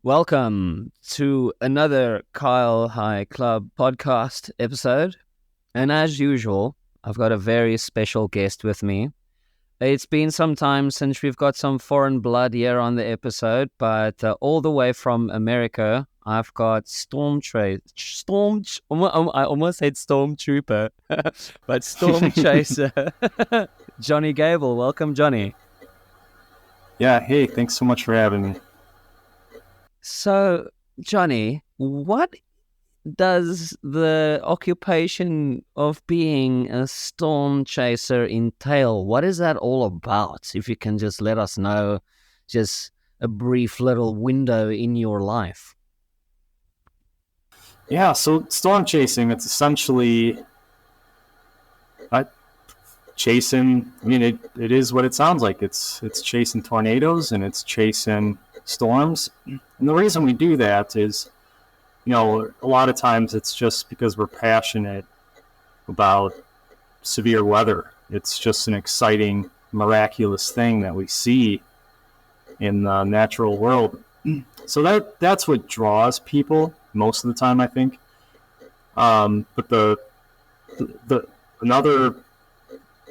Welcome to another Kyle High Club podcast episode. And as usual, I've got a very special guest with me. It's been some time since we've got some foreign blood here on the episode, but all the way from America, I've got I almost said Stormtrooper, but Storm Chaser, Jonny Gabel. Welcome, Jonny. Yeah, hey, thanks so much for having me. So, Jonny, what does the occupation of being a storm chaser entail? What is that all about? If you can just let us know, just a brief little window in your life. Yeah, so storm chasing, it's essentially uh, chasing, it is what it sounds like. It's chasing tornadoes and it's chasing storms. And the reason we do that is, a lot of times it's just because we're passionate about severe weather. It's just an exciting, miraculous thing that we see in the natural world. So that's what draws people most of the time, I think. But the another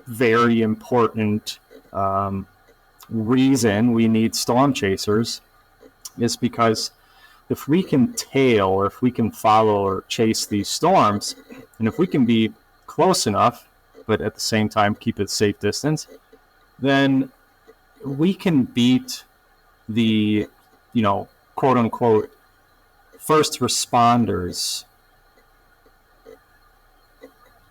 very important reason we need storm chasers is because if we can tail or if we can follow or chase these storms, and if we can be close enough, but at the same time keep it safe distance, then we can beat the, quote unquote, first responders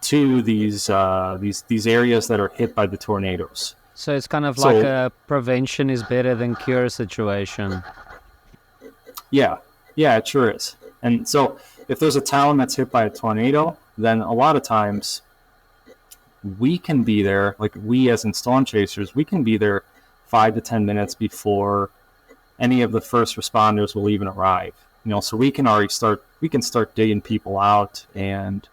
to these areas that are hit by the tornadoes. So it's kind of like a prevention is better than cure situation. Yeah, it sure is. And so if there's a town that's hit by a tornado, then a lot of times we can be there, like we as in storm chasers, we can be there 5 to 10 minutes before any of the first responders will even arrive. So we can start digging people out and,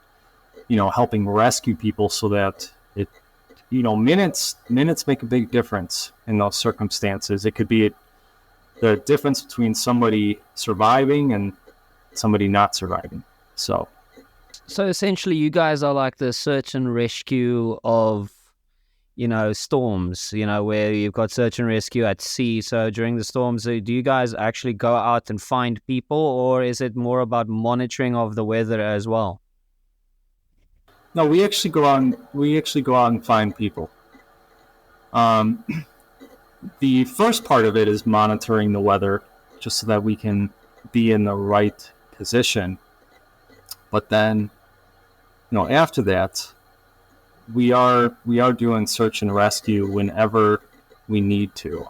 helping rescue people so that it, minutes make a big difference in those circumstances. It could be the difference between somebody surviving and somebody not surviving. So essentially you guys are like the search and rescue of, storms, where you've got search and rescue at sea. So during the storms, do you guys actually go out and find people, or is it more about monitoring of the weather as well? No, we actually go out and find people. The first part of it is monitoring the weather just so that we can be in the right position. But then, after that, we are doing search and rescue whenever we need to.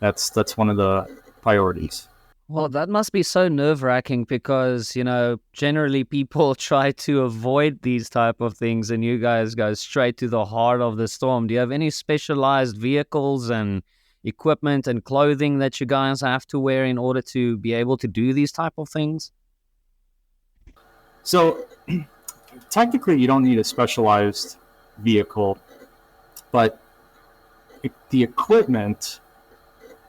That's one of the priorities. Well, that must be so nerve-wracking because, generally people try to avoid these type of things and you guys go straight to the heart of the storm. Do you have any specialized vehicles and equipment and clothing that you guys have to wear in order to be able to do these type of things? So, technically you don't need a specialized vehicle, but the equipment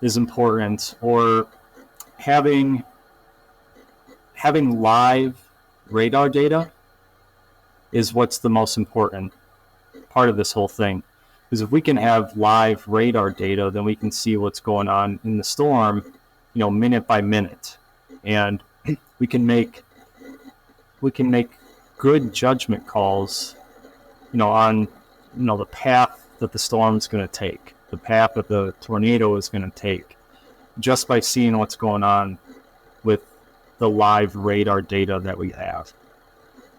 is important, or having live radar data is what's the most important part of this whole thing. Because if we can have live radar data, then we can see what's going on in the storm, minute by minute, and we can make good judgment calls, on the path that the storm's going to take, the path that the tornado is going to take, just by seeing what's going on with the live radar data that we have.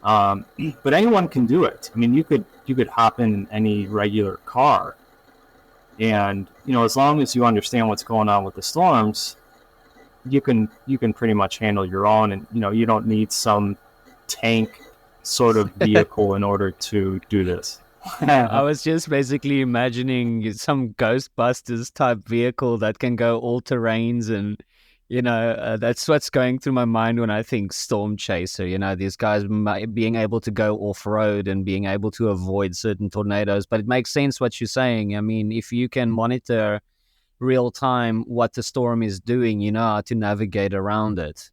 But anyone can do it. I mean, you could hop in any regular car, and as long as you understand what's going on with the storms, you can pretty much handle your own, and you don't need some tank sort of vehicle in order to do this. I was just basically imagining some Ghostbusters type vehicle that can go all terrains, and that's what's going through my mind when I think storm chaser. These guys being able to go off road and being able to avoid certain tornadoes. But it makes sense what you're saying. I mean, if you can monitor real time what the storm is doing. You know how to navigate around it.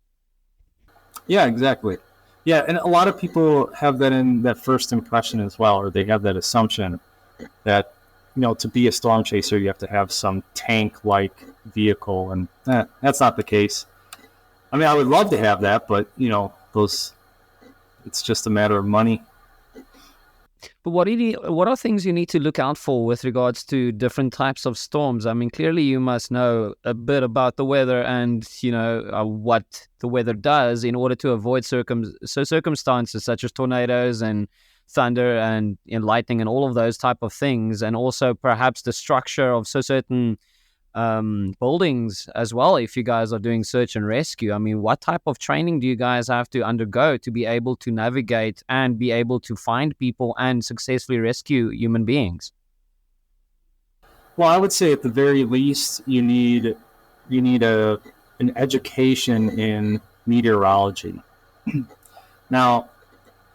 Yeah, exactly. Yeah, and a lot of people have that in that first impression as well, or they have that assumption that, to be a storm chaser, you have to have some tank-like vehicle, and that's not the case. I mean, I would love to have that, but it's just a matter of money. But what are things you need to look out for with regards to different types of storms? I mean, clearly you must know a bit about the weather and, what the weather does in order to avoid circumstances such as tornadoes and thunder and lightning and all of those type of things, and also perhaps the structure of certain buildings as well. If you guys are doing search and rescue, I mean, what type of training do you guys have to undergo to be able to navigate and be able to find people and successfully rescue human beings? Well, I would say at the very least you need an education in meteorology. Now,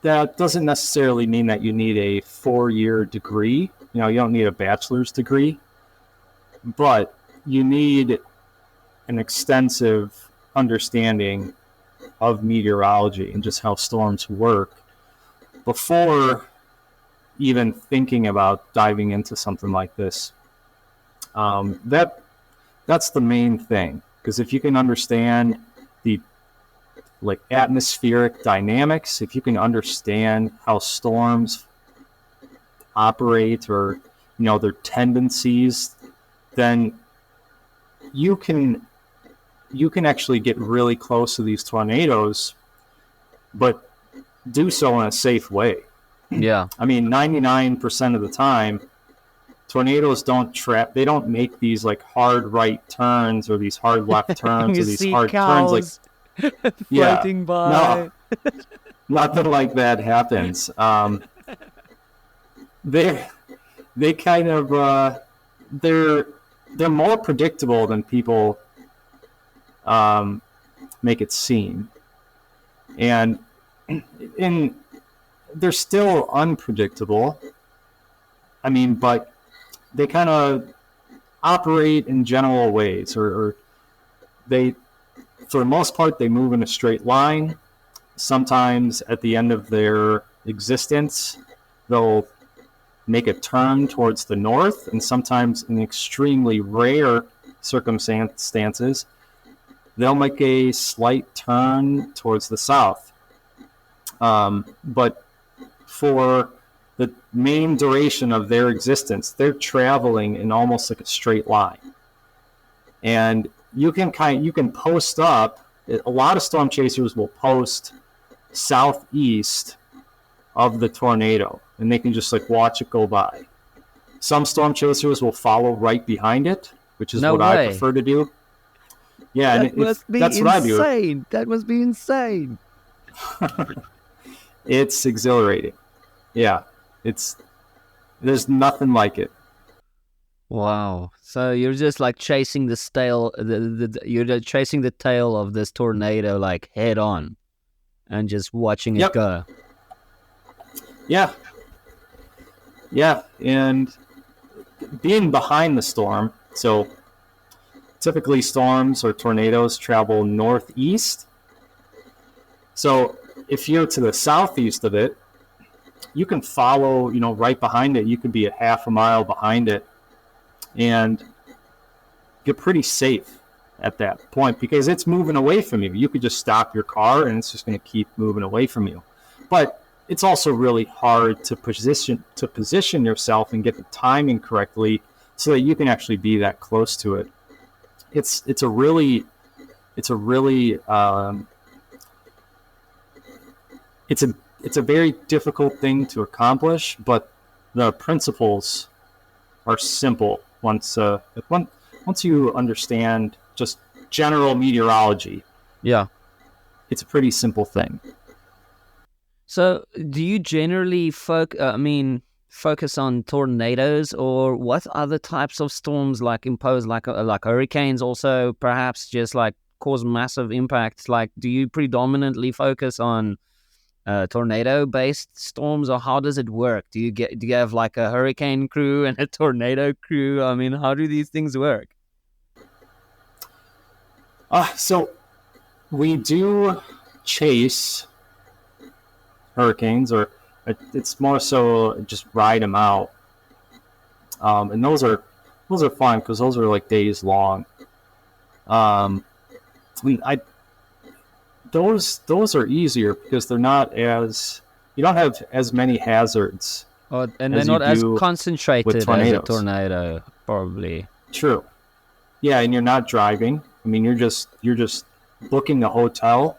that doesn't necessarily mean that you need a 4-year degree. You don't need a bachelor's degree, but you need an extensive understanding of meteorology and just how storms work before even thinking about diving into something like this. That's the main thing, because if you can understand the atmospheric dynamics, if you can understand how storms operate, or their tendencies, then you can actually get really close to these tornadoes, but do so in a safe way. Yeah. I mean, 99% of the time, tornadoes they don't make these hard right turns or these hard left turns or these hard turns floating by. No, nothing like that happens. They kind of they're more predictable than people make it seem, and they're still unpredictable. I mean, but they kind of operate in general ways, or they, for the most part, they move in a straight line. Sometimes at the end of their existence, they'll make a turn towards the north, and sometimes in extremely rare circumstances, they'll make a slight turn towards the south. But for the main duration of their existence, they're traveling in almost like a straight line. And you can post up. A lot of storm chasers will post southeast of the tornado, and they can just watch it go by. Some storm chasers will follow right behind it, which is what I prefer to do. Yeah, that's insane. What I do. That must be insane. It's exhilarating. Yeah, there's nothing like it. Wow. So you're just chasing you're chasing the tail of this tornado head on, and just watching it go. Yeah. Yeah, and being behind the storm, so typically storms or tornadoes travel northeast. So if you're to the southeast of it, you can follow, right behind it. You could be a half a mile behind it and get pretty safe at that point, because it's moving away from you. You could just stop your car and it's just going to keep moving away from you. But it's also really hard to position yourself and get the timing correctly so that you can actually be that close to it. It's a very difficult thing to accomplish, but the principles are simple once you understand just general meteorology. Yeah, it's a pretty simple thing. So, do you generally focus on tornadoes, or what other types of storms impose like hurricanes also perhaps just cause massive impacts? Do you predominantly focus on tornado-based storms, or how does it work? Do you have a hurricane crew and a tornado crew? I mean, how do these things work? So we do chase hurricanes, or it's more so just ride them out, and those are fun because those are like days long. Um, I those are easier because they're not as you don't have as many hazards And they're as you not as do with concentrated as a tornadoes. tornado, probably. True. Yeah, and you're not driving. I mean, you're just booking a hotel,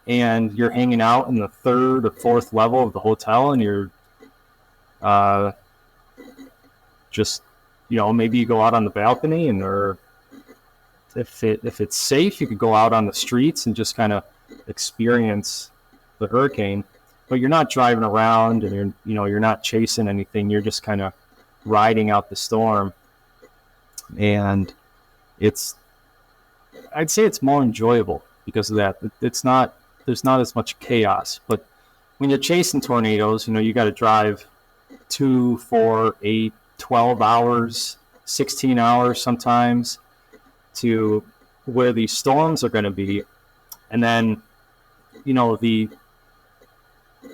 and you're hanging out in the third or fourth level of the hotel, and you're uh, just maybe you go out on the balcony, and or if it's safe, you could go out on the streets and just kind of experience the hurricane. But you're not driving around, and you're not chasing anything. You're just kind of riding out the storm, and it's I'd say it's more enjoyable because of that. There's not as much chaos. But when you're chasing tornadoes, you got to drive 2, 4, 8, 12 hours, 16 hours sometimes to where these storms are going to be. And then,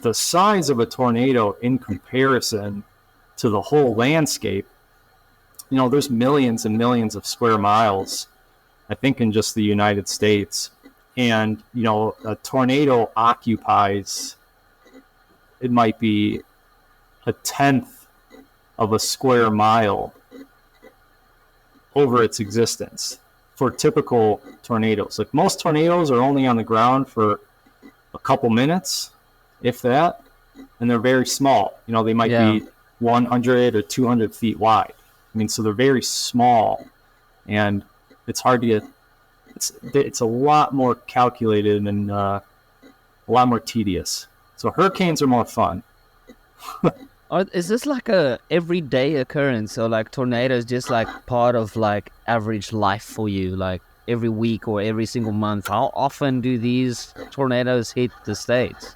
the size of a tornado in comparison to the whole landscape, there's millions and millions of square miles, I think, in just the United States. And, a tornado occupies, it might be a tenth of a square mile over its existence for typical tornadoes. Like most tornadoes are only on the ground for a couple minutes, if that, and they're very small. They might be 100 or 200 feet wide. I mean, so they're very small, and it's hard to get. It's a lot more calculated and a lot more tedious. So hurricanes are more fun. Is this like a everyday occurrence, or like tornadoes just like part of like average life for you, like every week or every single month? How often do these tornadoes hit the States?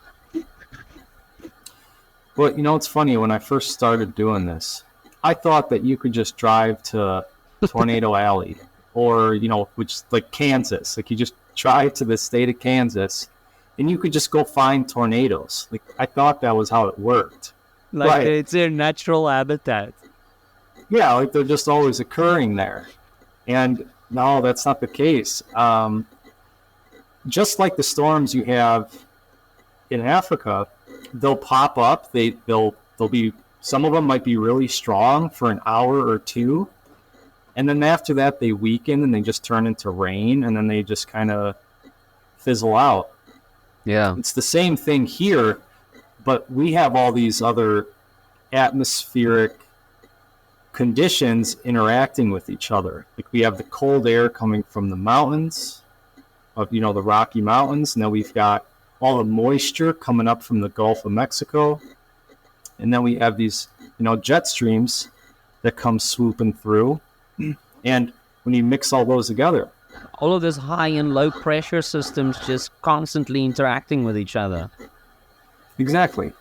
Well, it's funny. When I first started doing this, I thought that you could just drive to Tornado Alley, or which like Kansas. Like you just drive to the state of Kansas, and you could just go find tornadoes. Like I thought that was how it worked. Like But it's their natural habitat. yeah, like they're just always occurring there. And no, that's not the case. Just like the storms you have in Africa, they'll pop up. They'll be, some of them might be really strong for an hour or two, and then after that they weaken and they just turn into rain, and then they just kind of fizzle out. Yeah. It's the same thing here, but we have all these other atmospheric conditions interacting with each other. Like we have the cold air coming from the mountains, of the Rocky Mountains, and then we've got all the moisture coming up from the Gulf of Mexico, and then we have these jet streams that come swooping through, and when you mix all those together, All of those high and low pressure systems just constantly interacting with each other. exactly,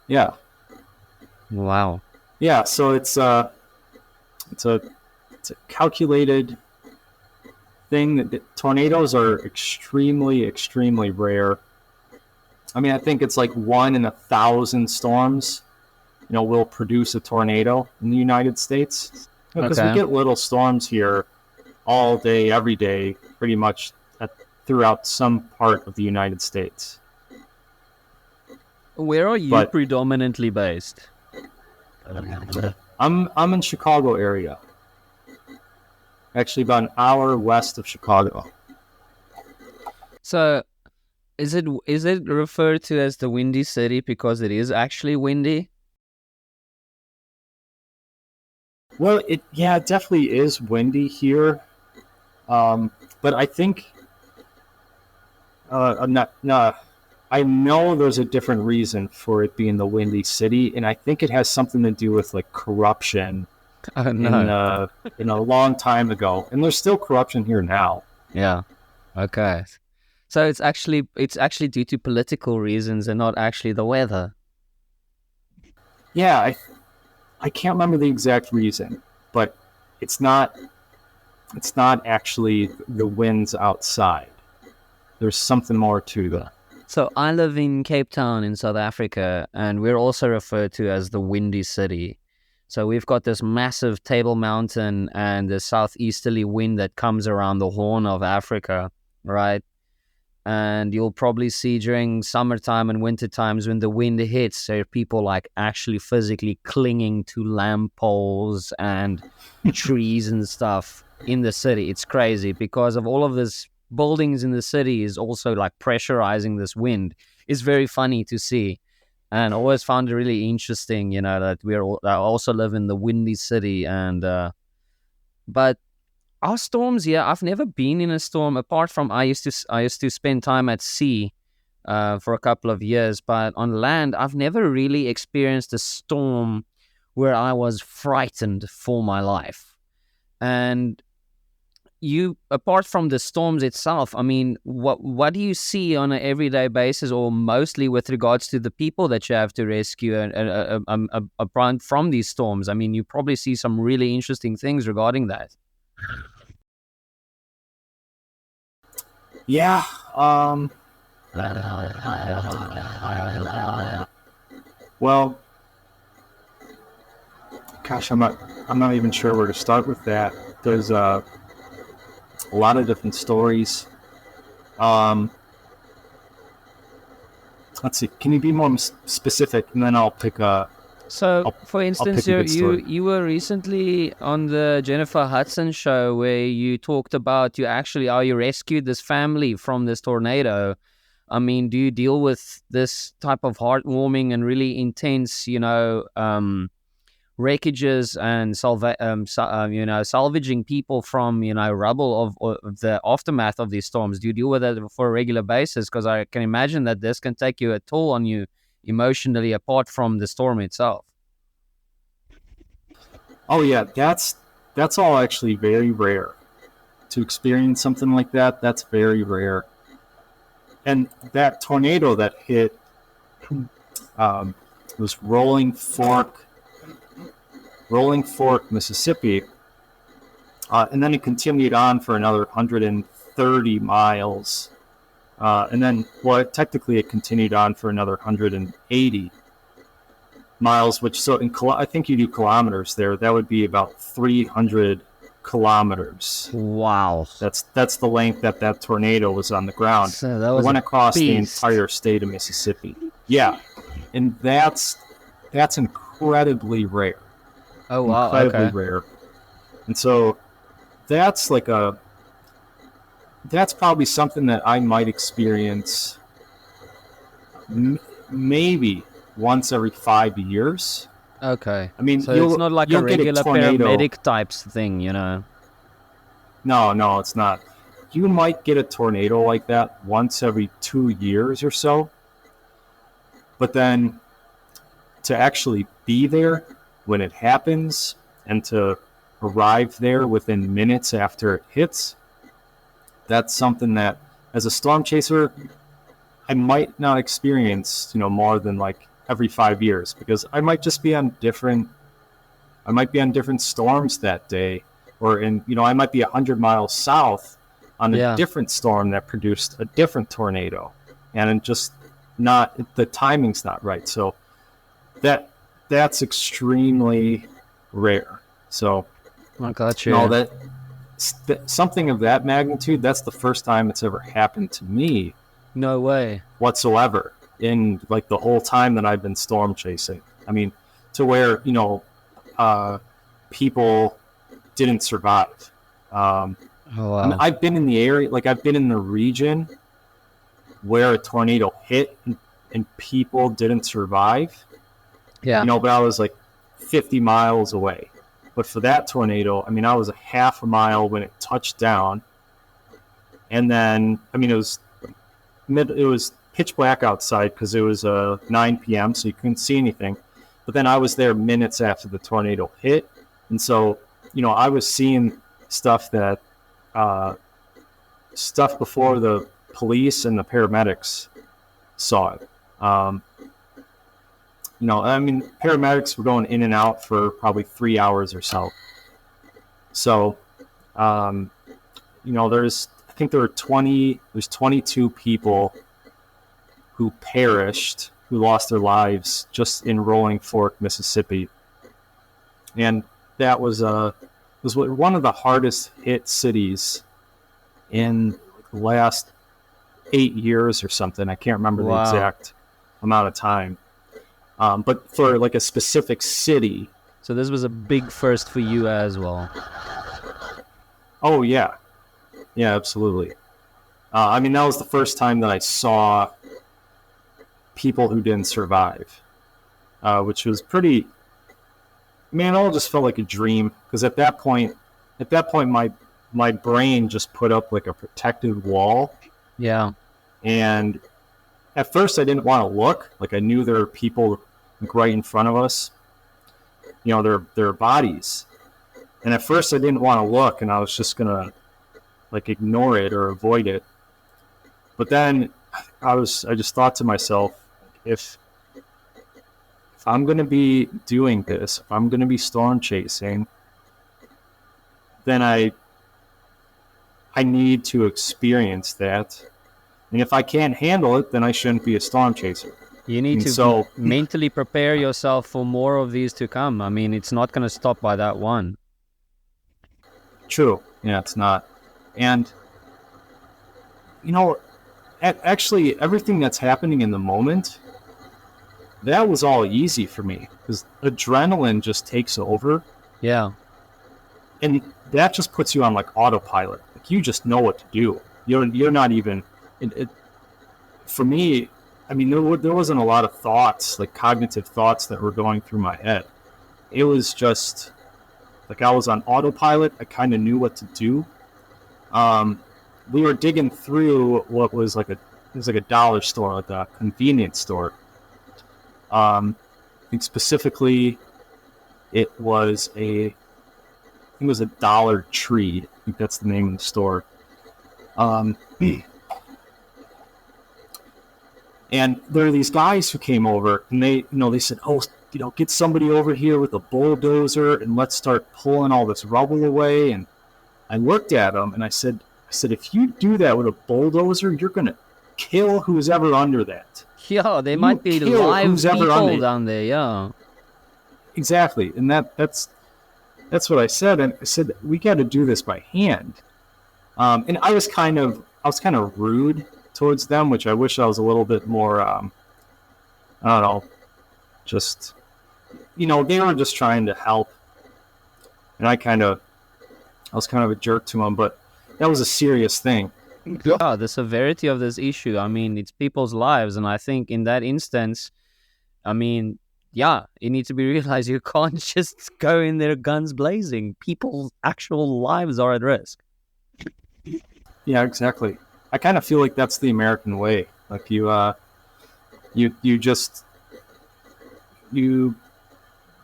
yeah. Wow. Yeah, so it's a calculated thing. That tornadoes are extremely, extremely rare. I mean, I think it's like 1 in 1,000 storms, will produce a tornado in the United States. Because we get little storms here all day, every day, pretty much throughout some part of the United States. Where are you predominantly based? I'm in Chicago area. Actually, about an hour west of Chicago. So, is it referred to as the Windy City because it is actually windy? Well, it definitely is windy here, but I think I know there's a different reason for it being the Windy City, and I think it has something to do with like corruption. Oh no. In a long time ago, and there's still corruption here now. Yeah. Okay. So it's actually due to political reasons and not actually the weather. Yeah, I can't remember the exact reason, but it's not it's not actually the winds outside. There's something more to that. So I live in Cape Town in South Africa, and we're also referred to as the Windy City. So we've got this massive Table Mountain and the southeasterly wind that comes around the Horn of Africa, right? And you'll probably see during summertime and winter times when the wind hits, there are people like actually physically clinging to lamp poles and trees and stuff in the city. It's crazy because of all of this buildings in the city is also like pressurizing this wind. It's very funny to see. And I always found it really interesting, that I also live in the Windy City. But our storms, yeah, I've never been in a storm apart from I used to spend time at sea for a couple of years, but on land I've never really experienced a storm where I was frightened for my life. And you, apart from the storms itself, I mean, what do you see on an everyday basis, or mostly with regards to the people that you have to rescue and from these storms? I mean, you probably see some really interesting things regarding that. Yeah. Well, gosh, I'm not even sure where to start with that. There's a lot of different stories. Let's see. Can you be more specific, and then I'll pick a. So, for instance, you were recently on the Jennifer Hudson show where you talked about you rescued this family from this tornado. I mean, do you deal with this type of heartwarming and really intense, wreckages and salvaging people from rubble of the aftermath of these storms? Do you deal with that for a regular basis? Because I can imagine that this can take you a toll on you emotionally apart from the storm itself. Oh yeah, that's all actually very rare to experience something like that. That's very rare. And that tornado that hit was Rolling Fork, Mississippi, and then it continued on for another 130 miles. And then, technically it continued on for another 180 miles, which, I think you do kilometers there. That would be about 300 kilometers. Wow. That's the length that tornado was on the ground. So that was it went across the beast. entire state of Mississippi. Yeah. And that's incredibly rare. Oh, wow. Incredibly Okay. rare. And so that's that's probably something that I might experience maybe once every 5 years. Okay. I mean, so it's not like a regular paramedic types thing, No, it's not. You might get a tornado like that once every 2 years or so. But then to actually be there when it happens and to arrive there within minutes after it hits, that's something that, as a storm chaser, I might not experience, more than like every 5 years, because I might just be on different storms that day, or I might be 100 miles south on a different storm that produced a different tornado, and the timing's not right. So that's extremely rare. So I got you. No, something of that magnitude, that's the first time it's ever happened to me. No way. Whatsoever in like the whole time that I've been storm chasing. I mean, to where, people didn't survive. Oh, wow. I mean, I've been in the area, I've been in the region where a tornado hit and people didn't survive. Yeah. But I was like 50 miles away. But for that tornado, I mean, I was a half a mile when it touched down. And then, I mean, it was pitch black outside because it was 9 p.m., so you couldn't see anything. But then I was there minutes after the tornado hit. And so, I was seeing stuff before the police and the paramedics saw it. I mean, paramedics were going in and out for probably 3 hours or so. So, Um, I think there's 22 people who perished, who lost their lives just in Rolling Fork, Mississippi. And that was one of the hardest hit cities in the last 8 years or something. I can't remember the Wow. exact amount of time. But for like a specific city, So this was a big first for you as well. oh yeah, yeah, absolutely. I mean, that was the first time that I saw people who didn't survive, which was pretty. Man, it all just felt like a dream because at that point, my brain just put up like a protective wall, Yeah. and at first I didn't want to look. Like I knew there were people like, right in front of us, their bodies, and at first I didn't want to look, and I was just gonna like ignore it or avoid it. But then I just thought to myself, if I'm going to be doing this, if I'm going to be storm chasing, then I need to experience that. And if I can't handle it, then I shouldn't be a storm chaser. You need And to so, mentally prepare yourself for more of these to come. I mean, it's not going to stop by that one. true. Yeah, it's not. And, actually, everything that's happening in the moment, that was all easy for me because adrenaline just takes over. Yeah. And that just puts you on like autopilot. Like you just know what to do. You're not even. For me, I mean, there wasn't a lot of thoughts, like cognitive thoughts that were going through my head. It was just like I was on autopilot. I kind of knew what to do. We were digging through what was like a dollar store, like a convenience store. I think specifically, it was a Dollar Tree. I think that's the name of the store. And there are these guys who came over, and they said, "Oh, get somebody over here with a bulldozer, and let's start pulling all this rubble away." And I looked at them, and I said, "If you do that with a bulldozer, you're gonna kill who's ever under that. Yeah, there You might be kill live who's ever under people it." down there. Yeah. Exactly, and that's what I said. And I said we got to do this by hand. And I was kind of rude towards them, which I wish I was a little bit more. I don't know, just they were just trying to help, and I was kind of a jerk to them, but that was a serious thing. Yeah, the severity of this issue. I mean, it's people's lives, and I think in that instance, I mean, yeah, it needs to be realized you can't just go in there guns blazing. People's actual lives are at risk. Yeah, exactly. I kind of feel like that's the American way. Like you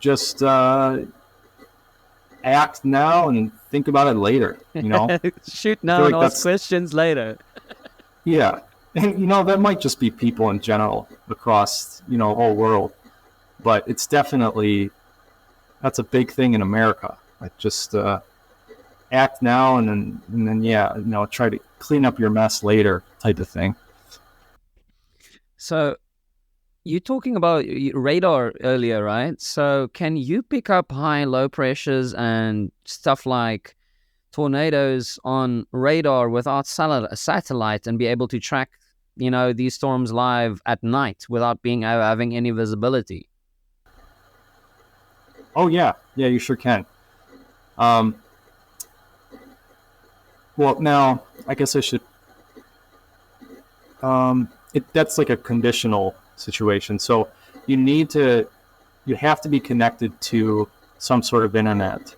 just act now and think about it later. Shoot I feel now and like ask that's questions later. yeah, and that might just be people in general across the whole world, but it's definitely that's a big thing in America. Like just act now and then yeah, try to clean up your mess later type of thing. So you're talking about radar earlier, right? So can you pick up high and low pressures and stuff like tornadoes on radar without satellite and be able to track, these storms live at night without having any visibility? Oh yeah, you sure can. Um, well, now I guess I should. That's like a conditional situation. So you have to be connected to some sort of internet.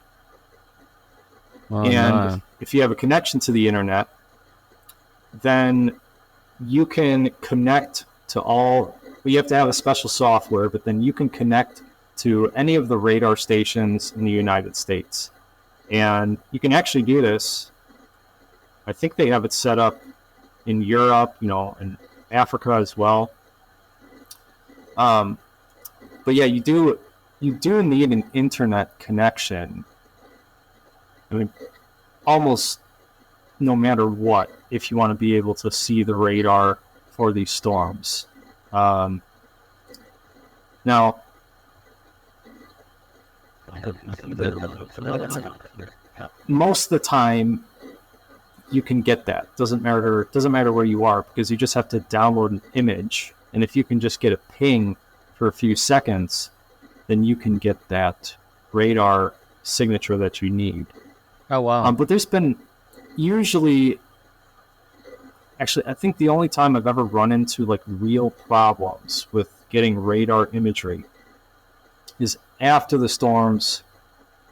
Oh, And no. if you have a connection to the internet, then you can connect to all. You have to have a special software, but then you can connect to any of the radar stations in the United States. And you can actually do this. I think they have it set up in Europe, and Africa as well. But yeah, you do need an internet connection. I mean, almost no matter what, if you want to be able to see the radar for these storms. Now, most of the time, you can get that. Doesn't matter where you are, because you just have to download an image, and if you can just get a ping for a few seconds, then you can get that radar signature that you need. Oh wow! But there's been usually, actually, I think the only time I've ever run into like real problems with getting radar imagery is after the storms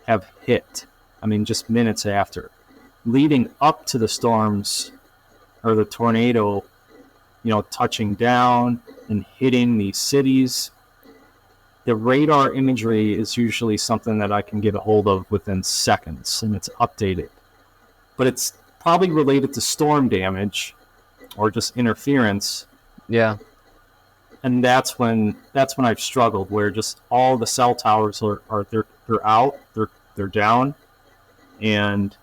have hit. I mean, just minutes after. Leading up to the storms or the tornado, touching down and hitting these cities, the radar imagery is usually something that I can get a hold of within seconds, and it's updated. But it's probably related to storm damage or just interference. Yeah. And that's when I've struggled, where just all the cell towers are they're out, they're down, and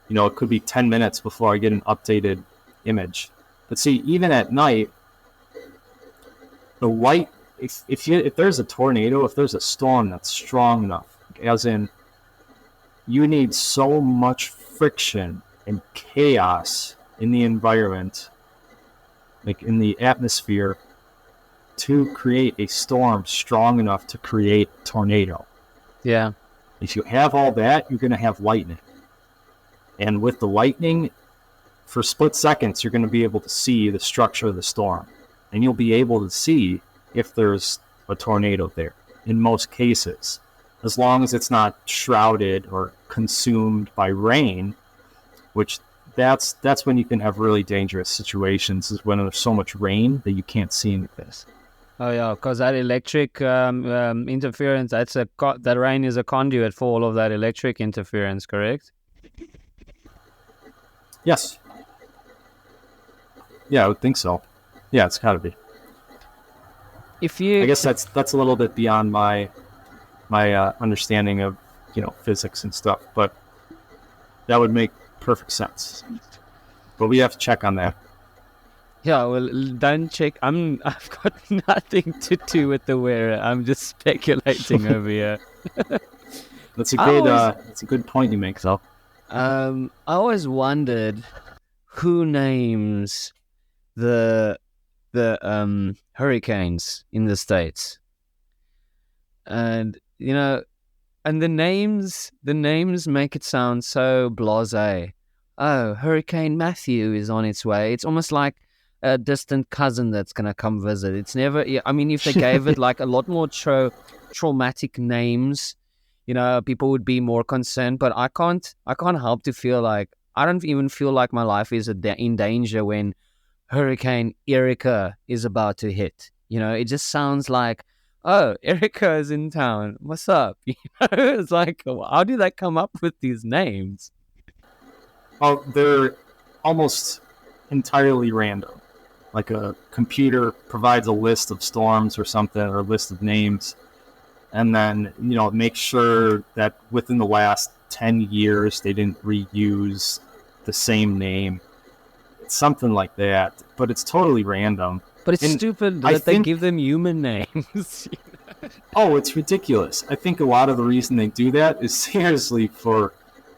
it could be 10 minutes before I get an updated image. But see, even at night, the light, if there's a tornado, if there's a storm that's strong enough, as in you need so much friction and chaos in the environment, like in the atmosphere, to create a storm strong enough to create a tornado. Yeah. If you have all that, you're going to have lightning. And with the lightning, for split seconds, you're going to be able to see the structure of the storm. And you'll be able to see if there's a tornado there, in most cases. As long as it's not shrouded or consumed by rain, which that's when you can have really dangerous situations, is when there's so much rain that you can't see anything. Oh yeah, because that electric interference, that rain is a conduit for all of that electric interference, correct? Yes. Yeah, I would think so. Yeah, it's got to be. I guess that's a little bit beyond my understanding of physics and stuff, but that would make perfect sense. But we have to check on that. Yeah, well, don't check. I've got nothing to do with the weather. I'm just speculating over here. That's a good point you make, though. I always wondered who names the hurricanes in the States, and and the names make it sound so blasé. Oh, Hurricane Matthew is on its way. It's almost like a distant cousin that's gonna come visit. It's never. I mean, if they gave it like a lot more traumatic names, people would be more concerned. But I can't help to feel like I don't even feel like my life is in danger when Hurricane Erica is about to hit. It just sounds like, oh, Erica is in town. What's up? It's like, how do they come up with these names? Oh, they're almost entirely random. Like a computer provides a list of storms or something, or a list of names, and then make sure that within the last 10 years they didn't reuse the same name. It's something like that, but it's totally random. But it's stupid that they give them human names. Oh, it's ridiculous. I think a lot of the reason they do that is seriously for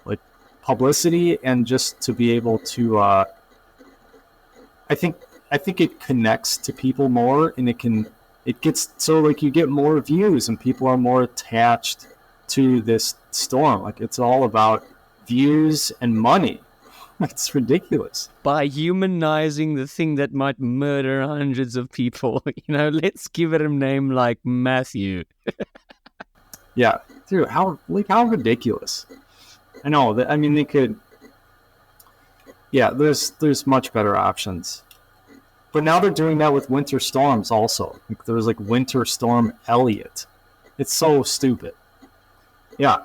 like publicity and just to be able to I think it connects to people more, and it gets so like you get more views and people are more attached to this storm. Like it's all about views and money. It's ridiculous. By humanizing the thing that might murder hundreds of people, let's give it a name like Matthew. Yeah, dude, how ridiculous. I know. I mean, they could. Yeah, there's much better options. But now they're doing that with winter storms also. Like, there's like Winter Storm Elliott. It's so stupid. Yeah,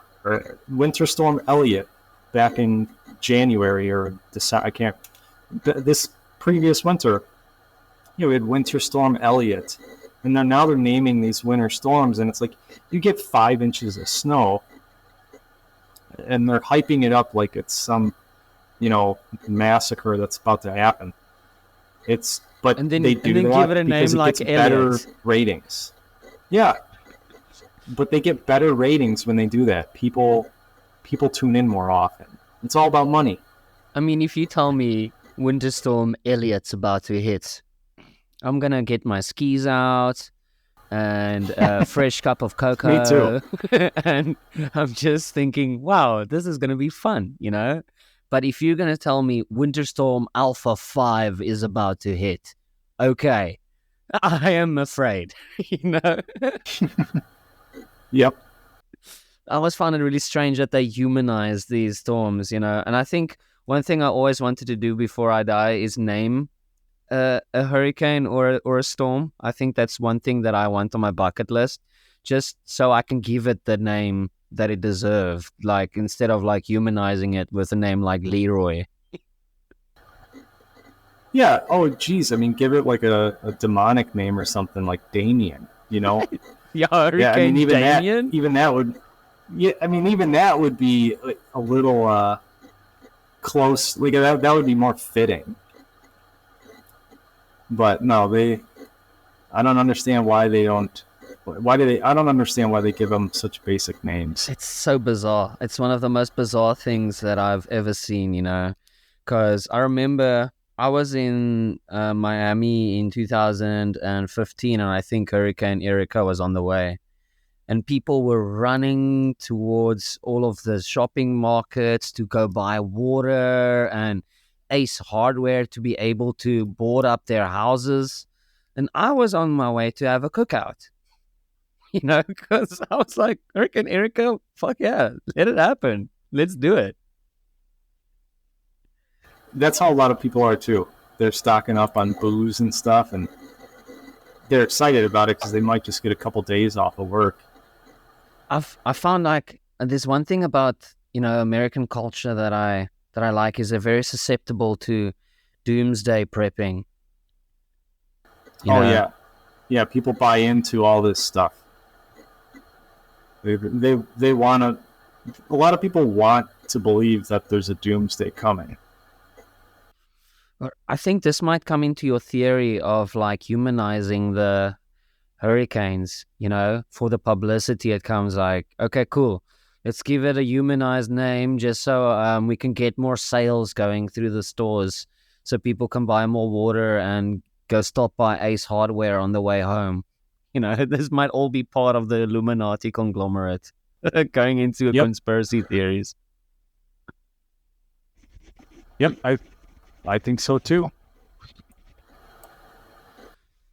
Winter Storm Elliott back in January or December. I can't. This previous winter, we had Winter Storm Elliott, and now they're naming these winter storms, and it's like you get 5 inches of snow, and they're hyping it up like it's some, massacre that's about to happen. But And then they and do then give it that a because name it like gets better Elliot. ratings. Yeah, but they get better ratings when they do that. People tune in more often. It's all about money. I mean, if you tell me Winter Storm Elliot's about to hit, I'm gonna get my skis out and a fresh cup of Me too. cocoa. And I'm just thinking, wow, this is gonna be fun, But if you're gonna tell me Winter Storm Alpha 5 is about to hit, okay, I am afraid, Yep. I always found it really strange that they humanize these storms, And I think one thing I always wanted to do before I die is name a hurricane or a storm. I think that's one thing that I want on my bucket list, just so I can give it the name that it deserved. Like instead of like humanizing it with a name like Leroy. Yeah. Oh, geez. I mean, give it like a demonic name or something like Damien. Yeah, Yeah. I mean, Hurricane Damien. even that would. Yeah. I mean, even that would be a little close. Like that would be more fitting. But no, I don't understand why they don't. Why do they? I don't understand why they give them such basic names. It's so bizarre. It's one of the most bizarre things that I've ever seen, because I remember I was in Miami in 2015, and I think Hurricane Erika was on the way. And people were running towards all of the shopping markets to go buy water and Ace Hardware to be able to board up their houses. And I was on my way to have a cookout, because I was like, Hurricane Erika, fuck yeah, let it happen. Let's do it. That's how a lot of people are too. They're stocking up on booze and stuff, and they're excited about it because they might just get a couple days off of work. I found like there's one thing about American culture that I like is they're very susceptible to doomsday prepping. Yeah. People buy into all this stuff. They want to. A lot of people want to believe that there's a doomsday coming. I think this might come into your theory of like humanizing the hurricanes, for the publicity. It comes like, okay, cool, let's give it a humanized name just so we can get more sales going through the stores so people can buy more water and go stop by Ace Hardware on the way home. This might all be part of the Illuminati conglomerate going into conspiracy theories. Yep, I think so too.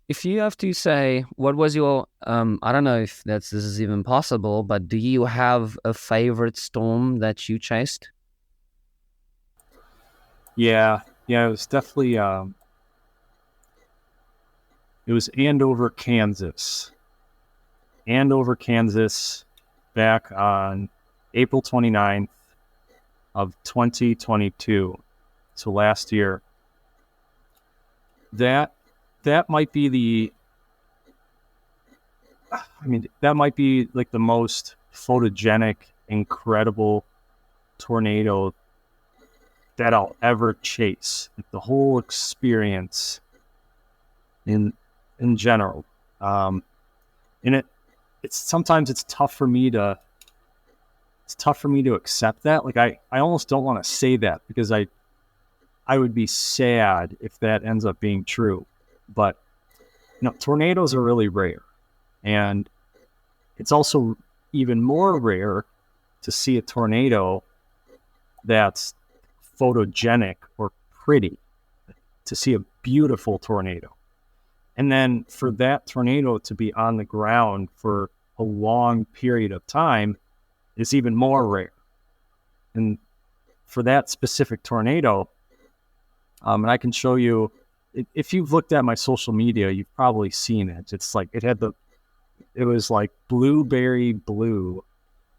If you have to say, what was your, I don't know if this is even possible, but do you have a favorite storm that you chased? Yeah, it was definitely, it was Andover, Kansas. Andover, Kansas, back on April 29th of 2022, so last year. That might be that might be like the most photogenic, incredible tornado that I'll ever chase. Like the whole experience in general. And it's sometimes it's tough for me to accept that. Like I almost don't want to say that because I would be sad if that ends up being true. But tornadoes are really rare, and it's also even more rare to see a tornado that's photogenic or pretty, to see a beautiful tornado. And then for that tornado to be on the ground for a long period of time is even more rare. And for that specific tornado, and I can show you, if you've looked at my social media, you've probably seen it. It's like it was like blueberry blue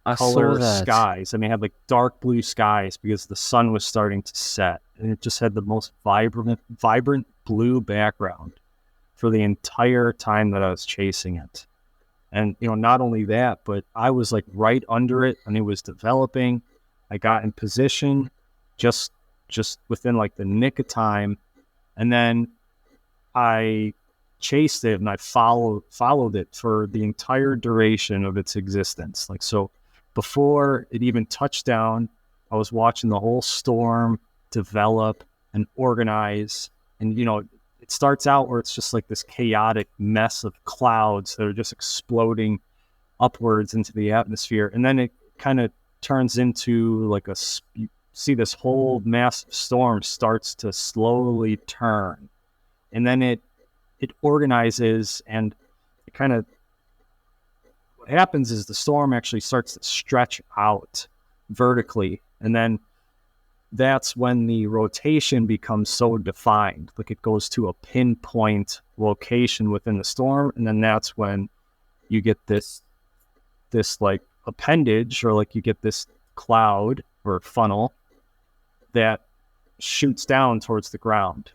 color skies. I mean, it had like dark blue skies because the sun was starting to set, and it just had the most vibrant blue background for the entire time that I was chasing it. And not only that, but I was like right under it, and it was developing. I got in position just within like the nick of time, and then I chased it and I followed it for the entire duration of its existence. Like, so before it even touched down, I was watching the whole storm develop and organize. And, you know, it starts out where it's just like this chaotic mess of clouds that are just exploding upwards into the atmosphere. And then it kind of turns into like you see this whole massive storm starts to slowly turn. And then it organizes, and it kind of, what happens is the storm actually starts to stretch out vertically. And then that's when the rotation becomes so defined. Like, it goes to a pinpoint location within the storm. And then that's when you get this like appendage, or like you get this cloud or funnel that shoots down towards the ground.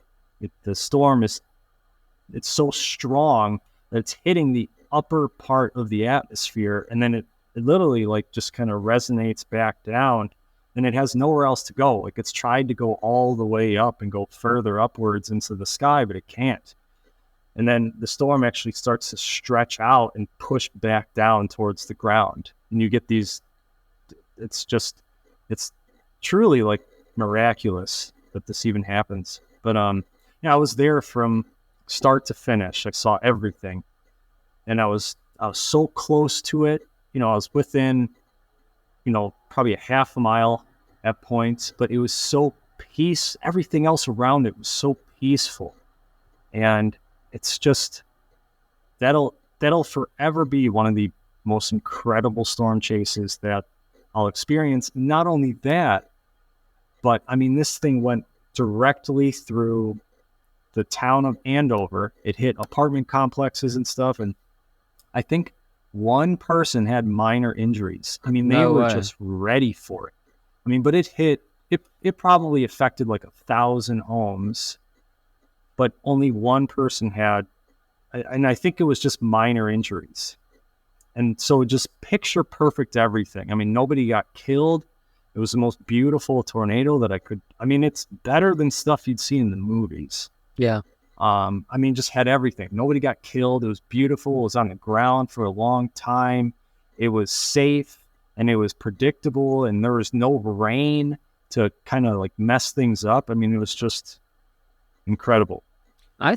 The storm it's so strong that it's hitting the upper part of the atmosphere, and then it literally like just kind of resonates back down, and it has nowhere else to go. Like, it's tried to go all the way up and go further upwards into the sky, but it can't. And then the storm actually starts to stretch out and push back down towards the ground. And you get these, it's truly like miraculous that this even happens. But yeah, I was there from start to finish. I saw everything. And I was so close to it. You know, I was within, you know, probably a half a mile at points, but it was so everything else around it was so peaceful. And it's just, that'll forever be one of the most incredible storm chases that I'll experience. Not only that, but I mean, this thing went directly through the town of Andover. It hit apartment complexes and stuff. And I think one person had minor injuries. I mean, they were just ready for it. I mean, but it probably affected like 1,000 homes, but only one person had, and I think it was just minor injuries. And so just picture perfect everything. I mean, nobody got killed. It was the most beautiful tornado that it's better than stuff you'd see in the movies. Yeah. I mean, just had everything. Nobody got killed. It was beautiful. It was on the ground for a long time. It was safe, and it was predictable, and there was no rain to kind of like mess things up. I mean, it was just incredible. I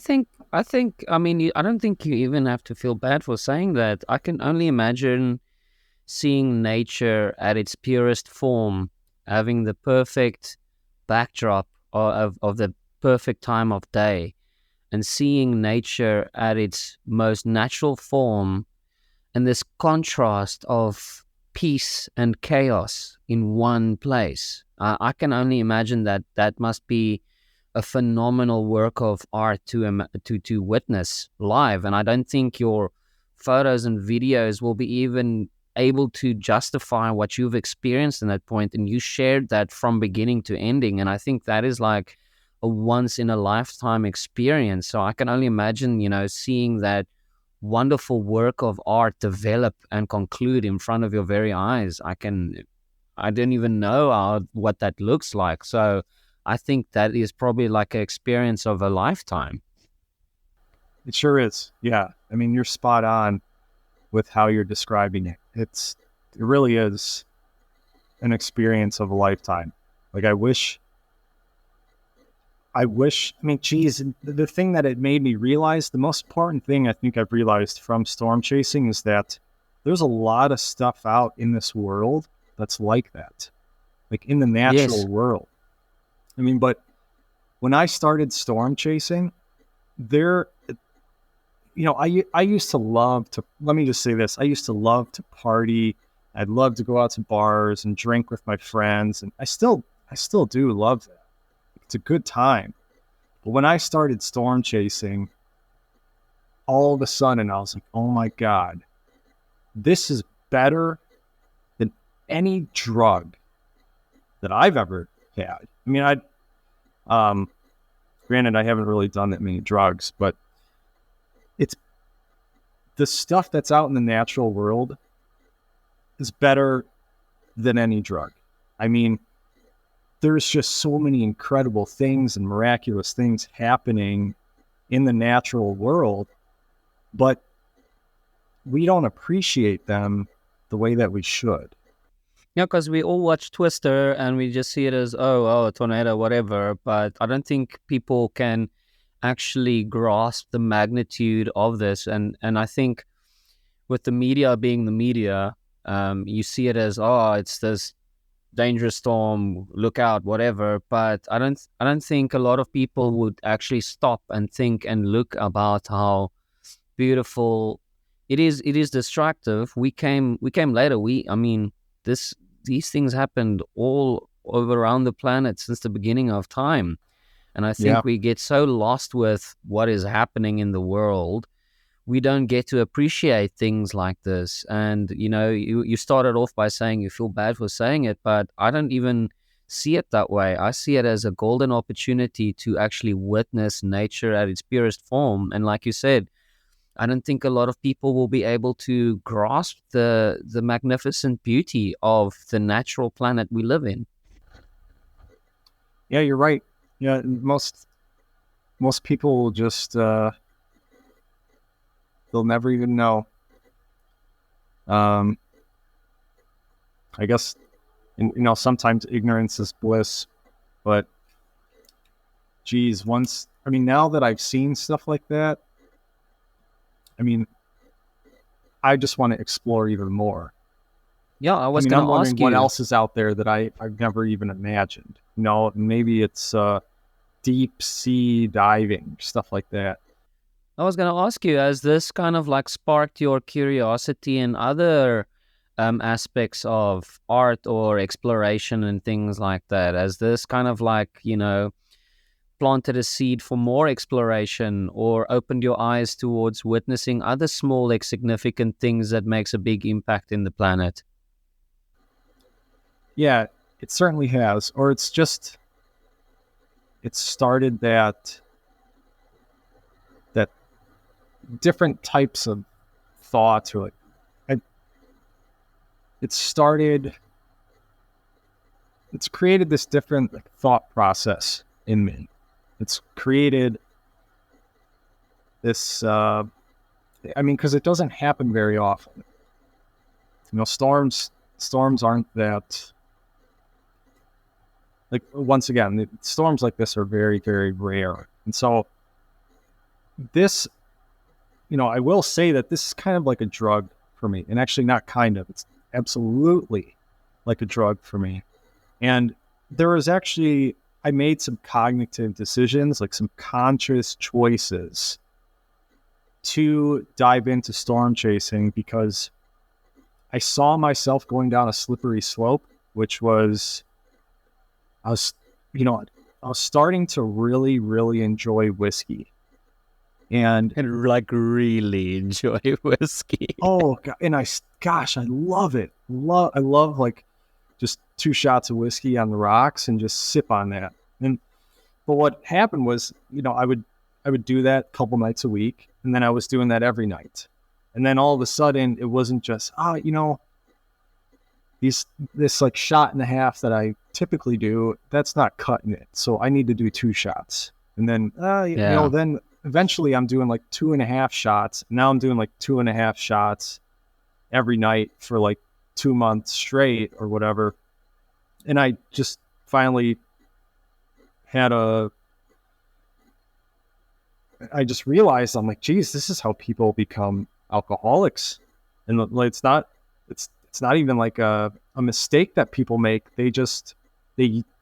mean, I don't think you even have to feel bad for saying that. I can only imagine seeing nature at its purest form, having the perfect backdrop of the perfect time of day, and seeing nature at its most natural form, and this contrast of peace and chaos in one place. I can only imagine that must be a phenomenal work of art to witness live. And I don't think your photos and videos will be even able to justify what you've experienced in that point. And you shared that from beginning to ending. And I think that is like a once in a lifetime experience. So I can only imagine, you know, seeing that wonderful work of art develop and conclude in front of your very eyes. I don't even know what that looks like. So I think that is probably like an experience of a lifetime. It sure is. Yeah. I mean, you're spot on with how you're describing it. It really is an experience of a lifetime. Like, I mean, geez, the thing that it made me realize, the most important thing I think I've realized from storm chasing is that there's a lot of stuff out in this world that's like that, like in the natural world. I mean, but when I started storm chasing, you know, I used to love to, let me just say this, I used to love to party. I'd love to go out to bars and drink with my friends. And I still do love that. It's a good time. But when I started storm chasing, all of a sudden I was like, oh my God, this is better than any drug that I've ever had. I mean, granted, I haven't really done that many drugs, but it's the stuff that's out in the natural world is better than any drug. I mean, there's just so many incredible things and miraculous things happening in the natural world, but we don't appreciate them the way that we should. Yeah, because we all watch Twister and we just see it as, oh, a tornado, whatever. But I don't think people can actually grasp the magnitude of this. And I think with the media being the media, you see it as, oh, it's this dangerous storm, look out, whatever. But I don't think a lot of people would actually stop and think and look about how beautiful it is. It is destructive. We came later. I mean, this these things happened all over around the planet since the beginning of time. And I Yeah. think we get so lost with what is happening in the world, we don't get to appreciate things like this. And, you started off by saying you feel bad for saying it, but I don't even see it that way. I see it as a golden opportunity to actually witness nature at its purest form. And like you said, I don't think a lot of people will be able to grasp the magnificent beauty of the natural planet we live in. Yeah, you're right. Yeah, most people will just they'll never even know. I guess, sometimes ignorance is bliss, but geez, now that I've seen stuff like that, I mean, I just want to explore even more. Yeah, I was going I'm to wondering ask what you. else is out there that I've never even imagined. Maybe it's deep sea diving, stuff like that. I was going to ask you, has this kind of like sparked your curiosity in other aspects of art or exploration and things like that? Has this kind of like, planted a seed for more exploration or opened your eyes towards witnessing other small, like significant things that makes a big impact in the planet? Yeah, it certainly has. Or it's started that different types of thoughts, or it started it's created this different thought process in me. It's created this because it doesn't happen very often. Storms aren't that, once again, storms like this are very, very rare. And so this, I will say that this is kind of like a drug for me, and actually not kind of, it's absolutely like a drug for me. And I made some cognitive decisions, like some conscious choices to dive into storm chasing, because I saw myself going down a slippery slope, which was, I was starting to really, really enjoy whiskey. And like really enjoy whiskey. Oh, and I love it. I love like just 2 shots of whiskey on the rocks and just sip on that. But what happened was, I would do that a couple nights a week, and then I was doing that every night. And then all of a sudden it wasn't just, this like shot and a half that I typically do, that's not cutting it. So I need to do 2 shots. And then, then eventually I'm doing like 2.5 shots. Now I'm doing like 2.5 shots every night for like 2 months straight or whatever. And I just finally I just realized, I'm like, geez, this is how people become alcoholics. And it's not even like a mistake that people make. They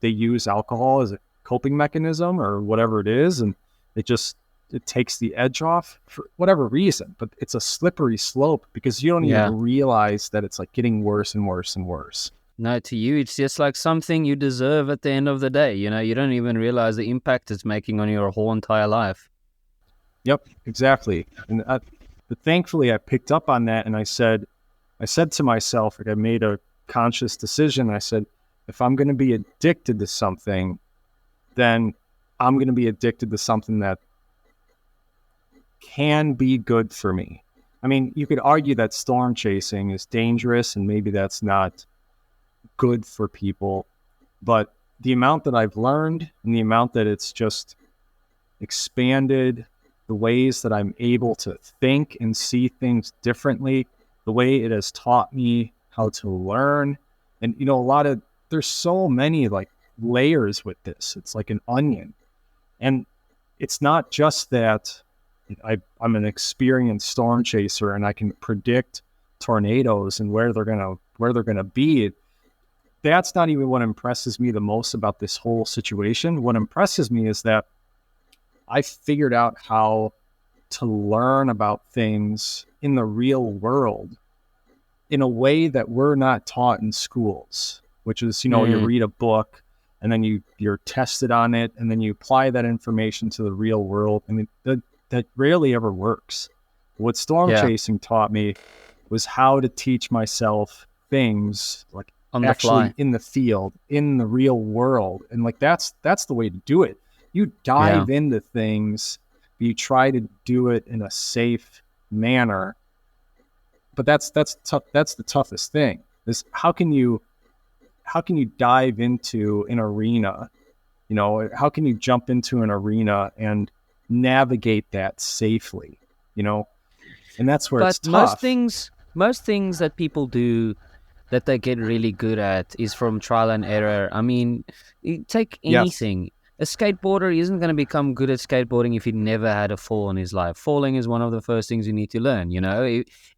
use alcohol as a coping mechanism or whatever it is. And it takes the edge off for whatever reason, but it's a slippery slope because you don't even realize that it's like getting worse and worse and worse. No, to you, it's just like something you deserve at the end of the day. You don't even realize the impact it's making on your whole entire life. Yep, exactly. And but thankfully I picked up on that, and I said to myself, like, I made a conscious decision. I said, if I'm going to be addicted to something, then I'm going to be addicted to something that can be good for me. I mean, you could argue that storm chasing is dangerous, and maybe that's not good for people, but the amount that I've learned and the amount that it's just expanded the ways that I'm able to think and see things differently, the way it has taught me how to learn. And, there's so many like layers with this. It's like an onion. And it's not just that I'm an experienced storm chaser and I can predict tornadoes and where they're gonna be. That's not even what impresses me the most about this whole situation. What impresses me is that I figured out how to learn about things in the real world in a way that we're not taught in schools, which is, you read a book and then you're tested on it and then you apply that information to the real world. I mean, that rarely ever works. What storm chasing taught me was how to teach myself things like On the actually fly. in the field, in the real world. And like, that's the way to do it. You dive into things, but you try to do it in a safe manner. But that's tough. That's the toughest thing is how can you dive into an arena? How can you jump into an arena and navigate that safely? And that's where it's But tough. most things that people do that they get really good at is from trial and error. I mean, you take anything. A skateboarder isn't going to become good at skateboarding if he never had a fall in his life. Falling is one of the first things you need to learn,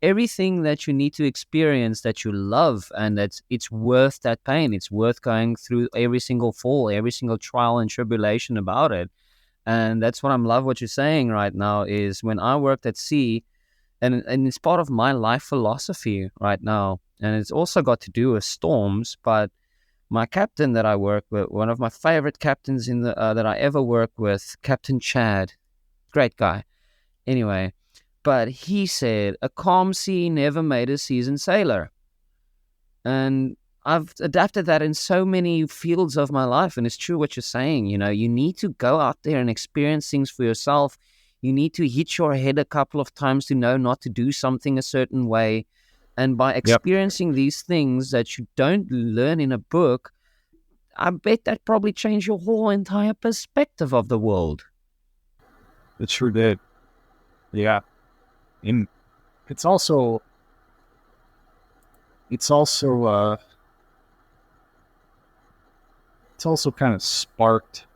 Everything that you need to experience that you love and that it's worth that pain. It's worth going through every single fall, every single trial and tribulation about it. And that's what I love what you're saying right now is when I worked at sea, and it's part of my life philosophy right now. And it's also got to do with storms, but my captain that I work with, one of my favorite captains in the that I ever worked with, Captain Chad, great guy. Anyway, but he said a calm sea never made a seasoned sailor, and I've adapted that in so many fields of my life. And it's true what you're saying. You need to go out there and experience things for yourself. You need to hit your head a couple of times to know not to do something a certain way. And by experiencing these things that you don't learn in a book, I bet that probably changed your whole entire perspective of the world. It sure did. Yeah. And it's also kind of sparked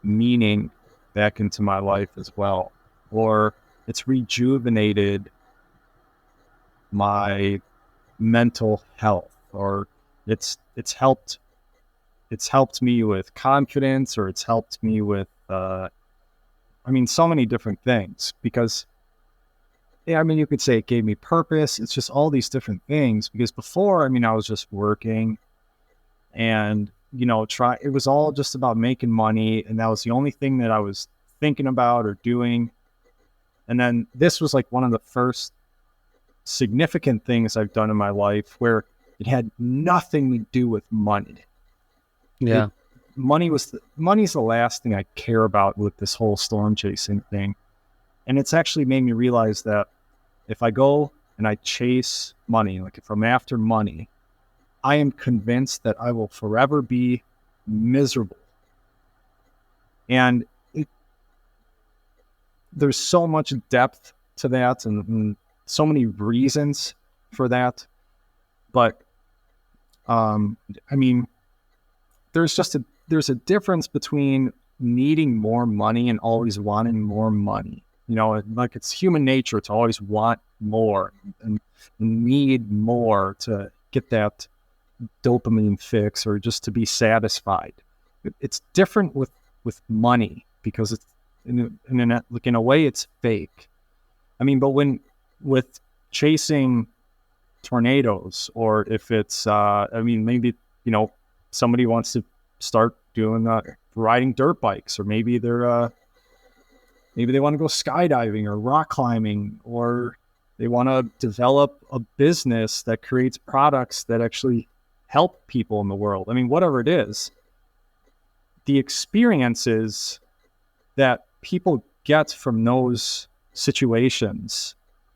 meaning back into my life as well. Or it's rejuvenated my mental health, or it's helped me with confidence, or it's helped me with so many different things. Because you could say it gave me purpose. It's just all these different things. Because before, I was just working and it was all just about making money, and that was the only thing that I was thinking about or doing. And then this was like one of the first significant things I've done in my life where it had nothing to do with money. Yeah. Money's the last thing I care about with this whole storm chasing thing. And it's actually made me realize that if I go and I chase money, like if I'm after money, I am convinced that I will forever be miserable. And there's so much depth to that and so many reasons for that. But, there's a difference between needing more money and always wanting more money. Like it's human nature to always want more and need more to get that dopamine fix or just to be satisfied. It's different with money because it's in a way it's fake. But with chasing tornadoes, or if it's maybe somebody wants to start doing riding dirt bikes, or maybe they want to go skydiving or rock climbing, or they want to develop a business that creates products that actually help people in the world. Whatever it is, the experiences that people get from those situations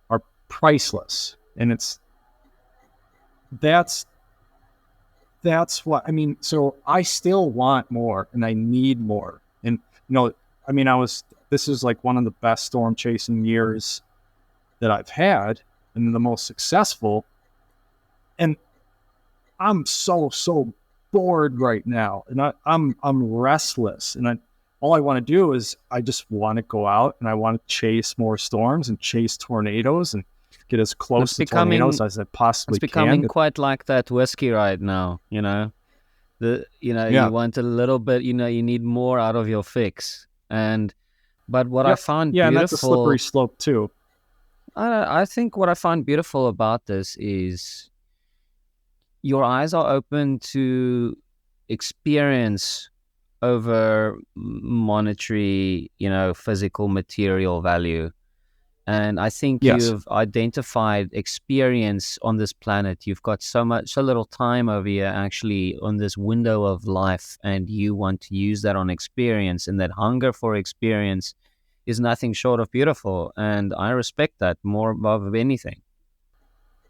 are priceless. And that's that's what I mean. So I still want more and I need more. And, I mean, this is like one of the best storm chasing years that I've had and the most successful. And I'm so bored right now. And I'm restless. And all I want to do is I just want to go out and I want to chase more storms and chase tornadoes and get as close to tornadoes as I possibly it's becoming can. quite like that whiskey right now, Yeah. you want a little bit, you need more out of your fix. But what I Yep. found Yeah. And that's a slippery beautiful, slope too. I think what I find beautiful about this is your eyes are open to experience over monetary, physical material value. And I think Yes. you've identified experience on this planet. You've got so little time over here actually on this window of life, and you want to use that on experience. And that hunger for experience is nothing short of beautiful. And I respect that more above anything.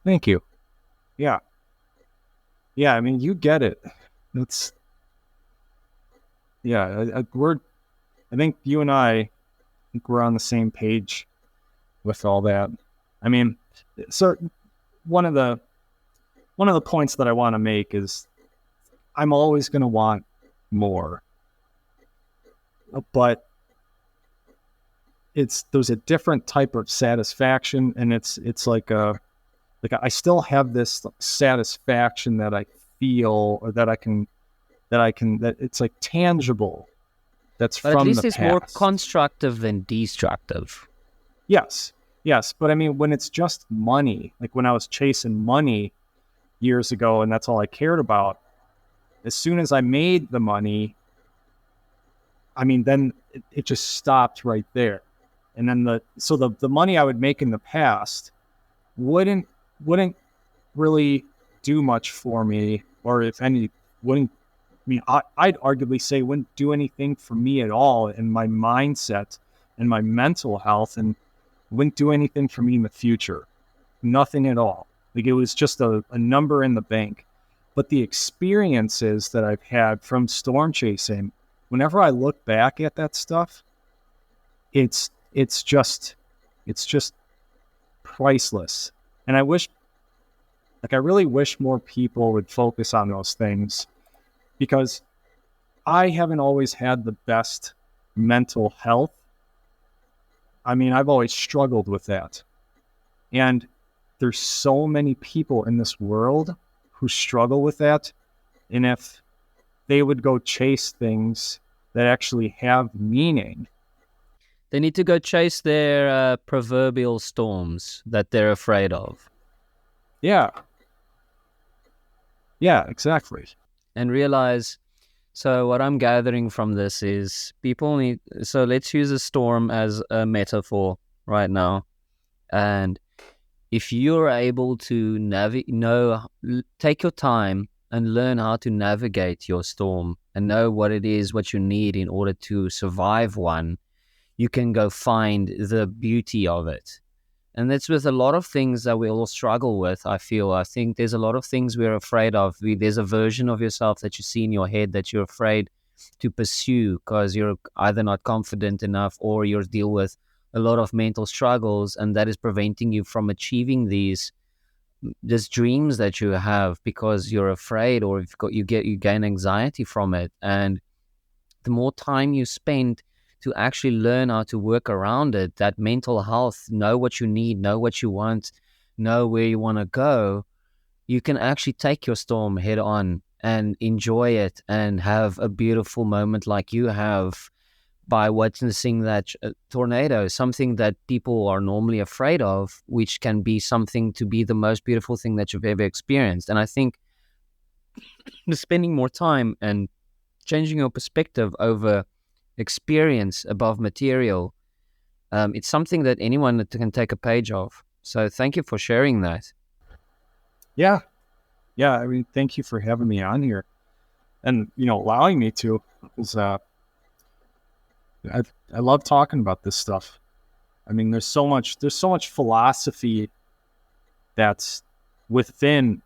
Thank you. Yeah. Yeah. I mean, you get it. It's, yeah. I think you and I think we're on the same page with all that. I mean, so one of the points that I want to make is I'm always going to want more, but there's a different type of satisfaction, and it's like I still have this satisfaction that I feel, or that it's like tangible. That's But at from least the it's more past. constructive than destructive. Yes. But I mean, when it's just money, like when I was chasing money years ago and that's all I cared about, as soon as I made the money, I mean, then it just stopped right there. And then the money I would make in the past wouldn't really do much for me, or if any, wouldn't, I mean, I'd arguably say wouldn't do anything for me at all in my mindset and my mental health, and wouldn't do anything for me in the future. Nothing at all. Like it was just a number in the bank. But the experiences that I've had from storm chasing, whenever I look back at that stuff, it's just priceless. And I really wish more people would focus on those things, because I haven't always had the best mental health. I mean, I've always struggled with that. And there's so many people in this world who struggle with that. And if they would go chase things that actually have meaning. They need to go chase their proverbial storms that they're afraid of. Yeah. Yeah, exactly. And realize, so what I'm gathering from this is so let's use a storm as a metaphor right now. And if you're able to take your time and learn how to navigate your storm and know what it is, what you need in order to survive one, you can go find the beauty of it. And that's with a lot of things that we all struggle with, I think there's a lot of things we're afraid of. There's a version of yourself that you see in your head that you're afraid to pursue because you're either not confident enough or you deal with a lot of mental struggles, and that is preventing you from achieving these dreams that you have because you're afraid, or you gain anxiety from it. And the more time you spend to actually learn how to work around it, that mental health, know what you need, know what you want, know where you want to go, you can actually take your storm head on and enjoy it and have a beautiful moment like you have by witnessing that tornado, something that people are normally afraid of, which can be something to be the most beautiful thing that you've ever experienced. And I think spending more time and changing your perspective over experience above material, it's something that anyone can take a page of. So thank you for sharing that. Yeah. I mean, thank you for having me on here and, allowing me to, because I love talking about this stuff. I mean, there's so much philosophy that's within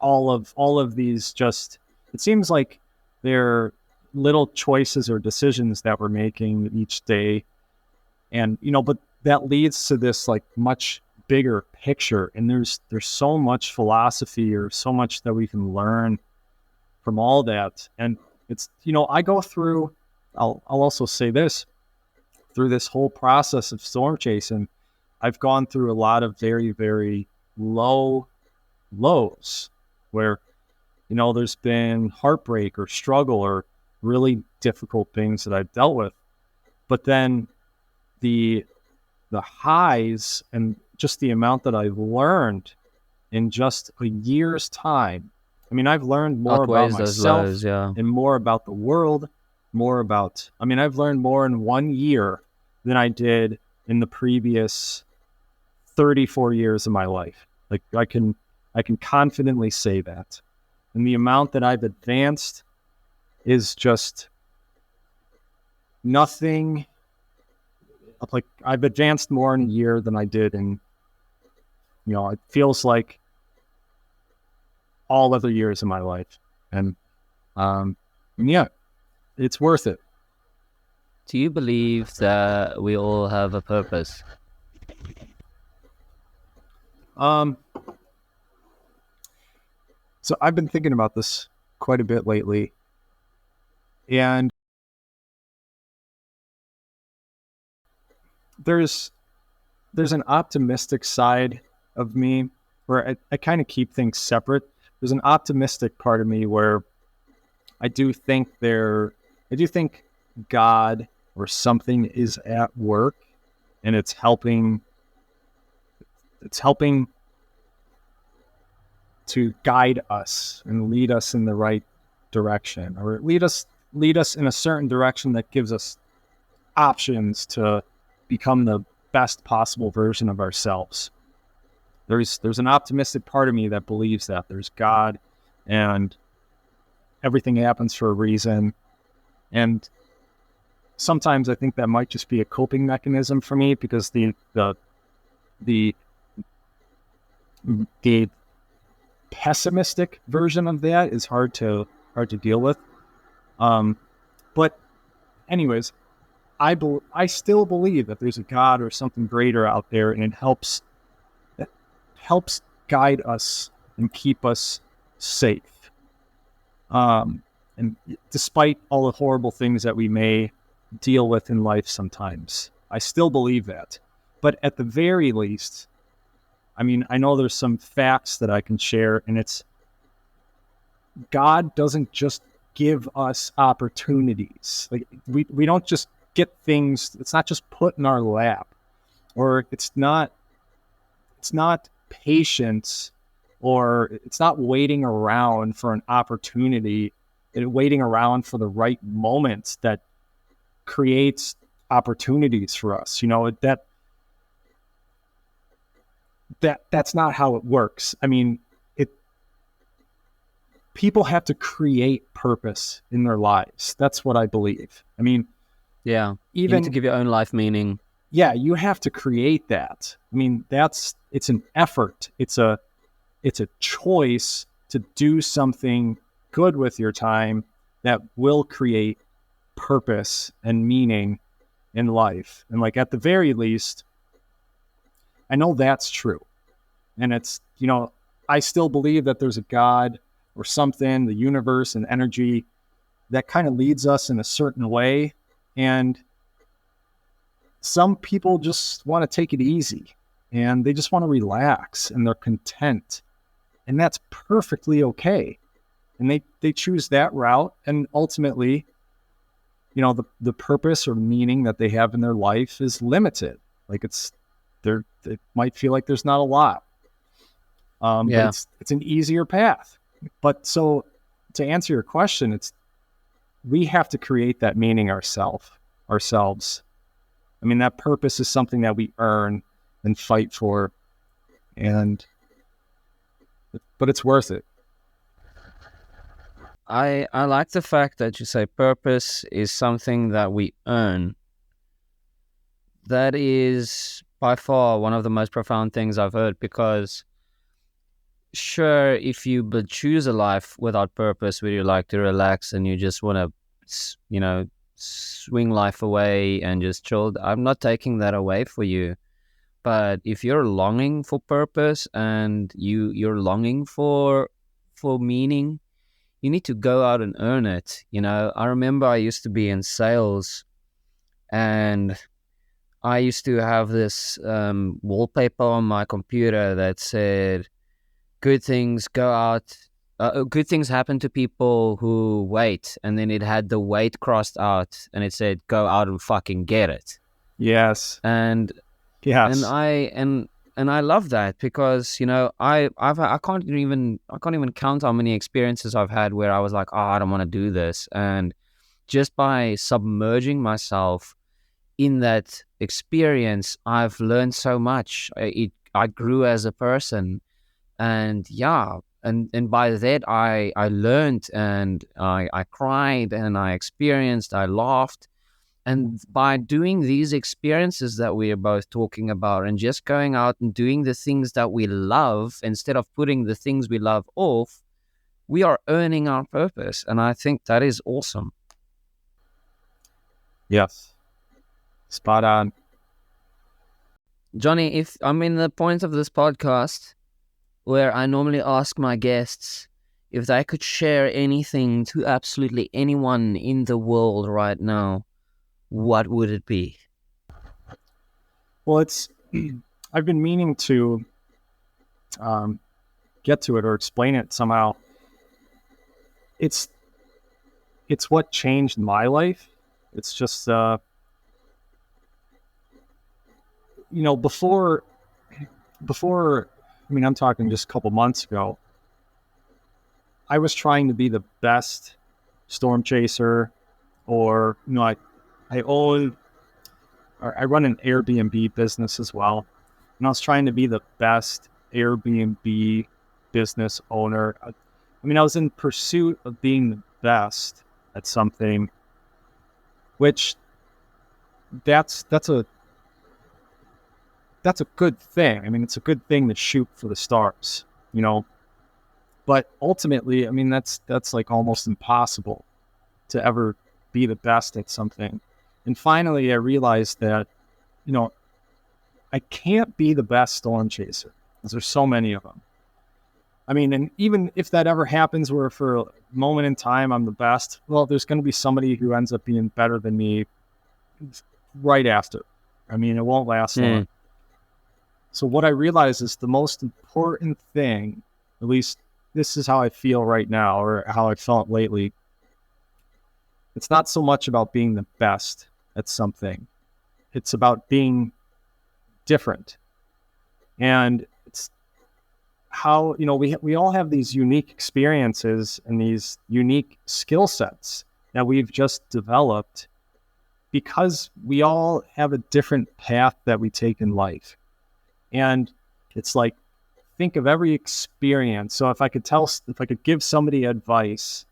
all of these, just it seems like they're little choices or decisions that we're making each day, and but that leads to this like much bigger picture, and there's so much philosophy or so much that we can learn from all that. And it's I go through, I'll also say this, through this whole process of storm chasing, I've gone through a lot of very, very low lows where, there's been heartbreak or struggle or really difficult things that I've dealt with. But then the highs and just the amount that I've learned in just a year's time. I mean, I've learned more about Outweighs those myself lows, yeah. and more about the world, I've learned more in 1 year than I did in the previous 34 years of my life. Like I can confidently say that. And the amount that I've advanced is just nothing. Like I've advanced more in a year than I did in, it feels like all other years of my life. And yeah, it's worth it. Do you believe that we all have a purpose? So I've been thinking about this quite a bit lately, and there's an optimistic side of me where I kind of keep things separate. There's an optimistic part of me where I do think God or something is at work, and it's helping to guide us and lead us in the right direction, or lead us in a certain direction that gives us options to become the best possible version of ourselves. There's an optimistic part of me that believes that there's God and everything happens for a reason. And sometimes I think that might just be a coping mechanism for me, because the pessimistic version of that is hard to deal with. But anyways, I still believe that there's a God or something greater out there, and it helps guide us and keep us safe. And despite all the horrible things that we may deal with in life sometimes, I still believe that. But at the very least, I mean, I know there's some facts that I can share, and it's God doesn't just give us opportunities. Like we don't just get things. It's not just put in our lap, or it's not patience, or it's not waiting around for an opportunity and waiting around for the right moment that creates opportunities for us. That's not how it works. I mean, people have to create purpose in their lives. That's what I believe. I mean, yeah, you need to give your own life meaning. Yeah, you have to create that. I mean, it's an effort. It's a choice to do something good with your time that will create purpose and meaning in life. And like, at the very least, I know that's true. And it's, I still believe that there's a God or something, the universe and energy, that kind of leads us in a certain way. And some people just want to take it easy, and they just want to relax, and they're content. And that's perfectly okay. And they choose that route. And ultimately, the purpose or meaning that they have in their life is limited. Like it might feel like there's not a lot. But it's an easier path. But so to answer your question, we have to create that meaning ourselves. I mean, that purpose is something that we earn and fight for, but it's worth it. I like the fact that you say purpose is something that we earn. That is by far one of the most profound things I've heard, because sure, if you but choose a life without purpose where you like to relax and you just want to, swing life away and just chill, I'm not taking that away for you. But if you're longing for purpose and you're longing for meaning, you need to go out and earn it. I remember I used to be in sales, and I used to have this wallpaper on my computer that said, "Good things go out. Good things happen to people who wait." And then it had the wait crossed out, and it said, "Go out and fucking get it." Yes. And and Yes. I and I love that because I can't even count how many experiences I've had where I was like, oh, I don't want to do this, and just by submerging myself in that experience, I've learned so much. I grew as a person, and yeah, and by that I learned, and I cried, and I experienced, I laughed. And by doing these experiences that we are both talking about and just going out and doing the things that we love instead of putting the things we love off, we are earning our purpose. And I think that is awesome. Yes. Spot on. Jonny, if I'm in the point of this podcast where I normally ask my guests if they could share anything to absolutely anyone in the world right now, what would it be? Well, I've been meaning to get to it or explain it somehow. It's what changed my life. It's just, before, I mean, I'm talking just a couple months ago, I was trying to be the best storm chaser, or, I own, or I run an Airbnb business as well. And I was trying to be the best Airbnb business owner. I mean, I was in pursuit of being the best at something, which that's a good thing. I mean, it's a good thing to shoot for the stars, but ultimately, I mean, that's like almost impossible to ever be the best at something. And finally, I realized that, I can't be the best storm chaser because there's so many of them. I mean, and even if that ever happens where for a moment in time I'm the best, well, there's going to be somebody who ends up being better than me right after. I mean, it won't last long. So what I realize is the most important thing, at least this is how I feel right now, or how I felt lately. It's not so much about being the best at something. It's about being different. And it's how, we all have these unique experiences and these unique skill sets that we've just developed because we all have a different path that we take in life. And it's like, think of every experience. So if I could give somebody advice,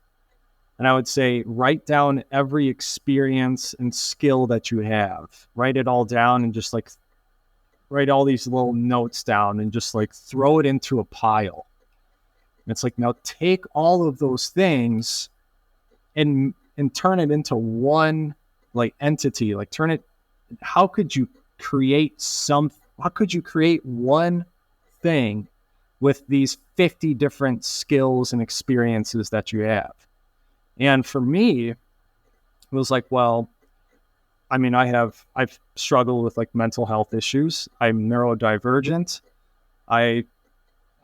and I would say, write down every experience and skill that you have. Write it all down and just like write all these little notes down and just like throw it into a pile. And it's like, now take all of those things and turn it into one like entity. Like how could you create one thing with these 50 different skills and experiences that you have? And for me, it was like, well, I mean, I've struggled with like mental health issues. I'm neurodivergent. I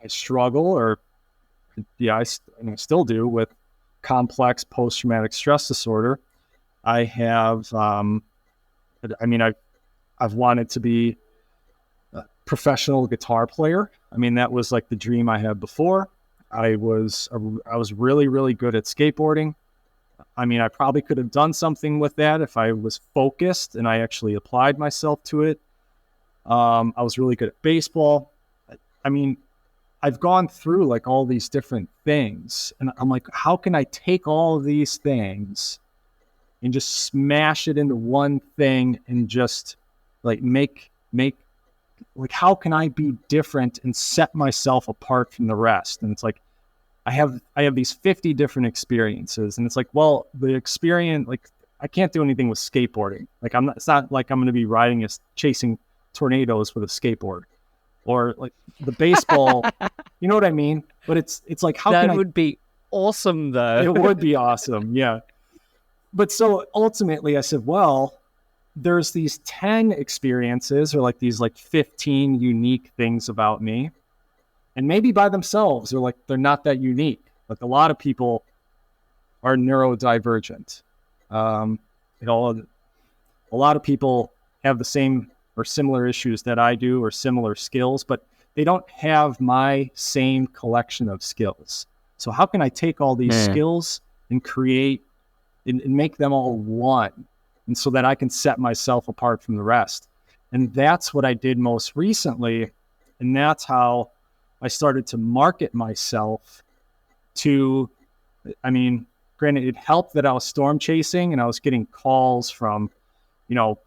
struggle, or I still do, with complex post-traumatic stress disorder. I have, I've wanted to be a professional guitar player. I mean, that was like the dream I had before. I was really, really good at skateboarding. I mean, I probably could have done something with that if I was focused and I actually applied myself to it. I was really good at baseball. I mean, I've gone through like all these different things, and I'm like, how can I take all of these things and just smash it into one thing and just like make like, how can I be different and set myself apart from the rest? And it's like, I have these 50 different experiences, and it's like, well, the experience, like, I can't do anything with skateboarding. Like, it's not like I'm going to be chasing tornadoes with a skateboard, or like the baseball, you know what I mean? But it's like, how That can would be awesome, though. It would be awesome. Yeah. But so ultimately I said, well, there's these 10 experiences, or like these like 15 unique things about me. And maybe by themselves, they're not that unique. Like, a lot of people are neurodivergent. A lot of people have the same or similar issues that I do, or similar skills, but they don't have my same collection of skills. So how can I take all these skills and create and make them all one, and so that I can set myself apart from the rest? And that's what I did most recently. And that's how I started to market myself to, I mean, granted, it helped that I was storm chasing and I was getting calls from,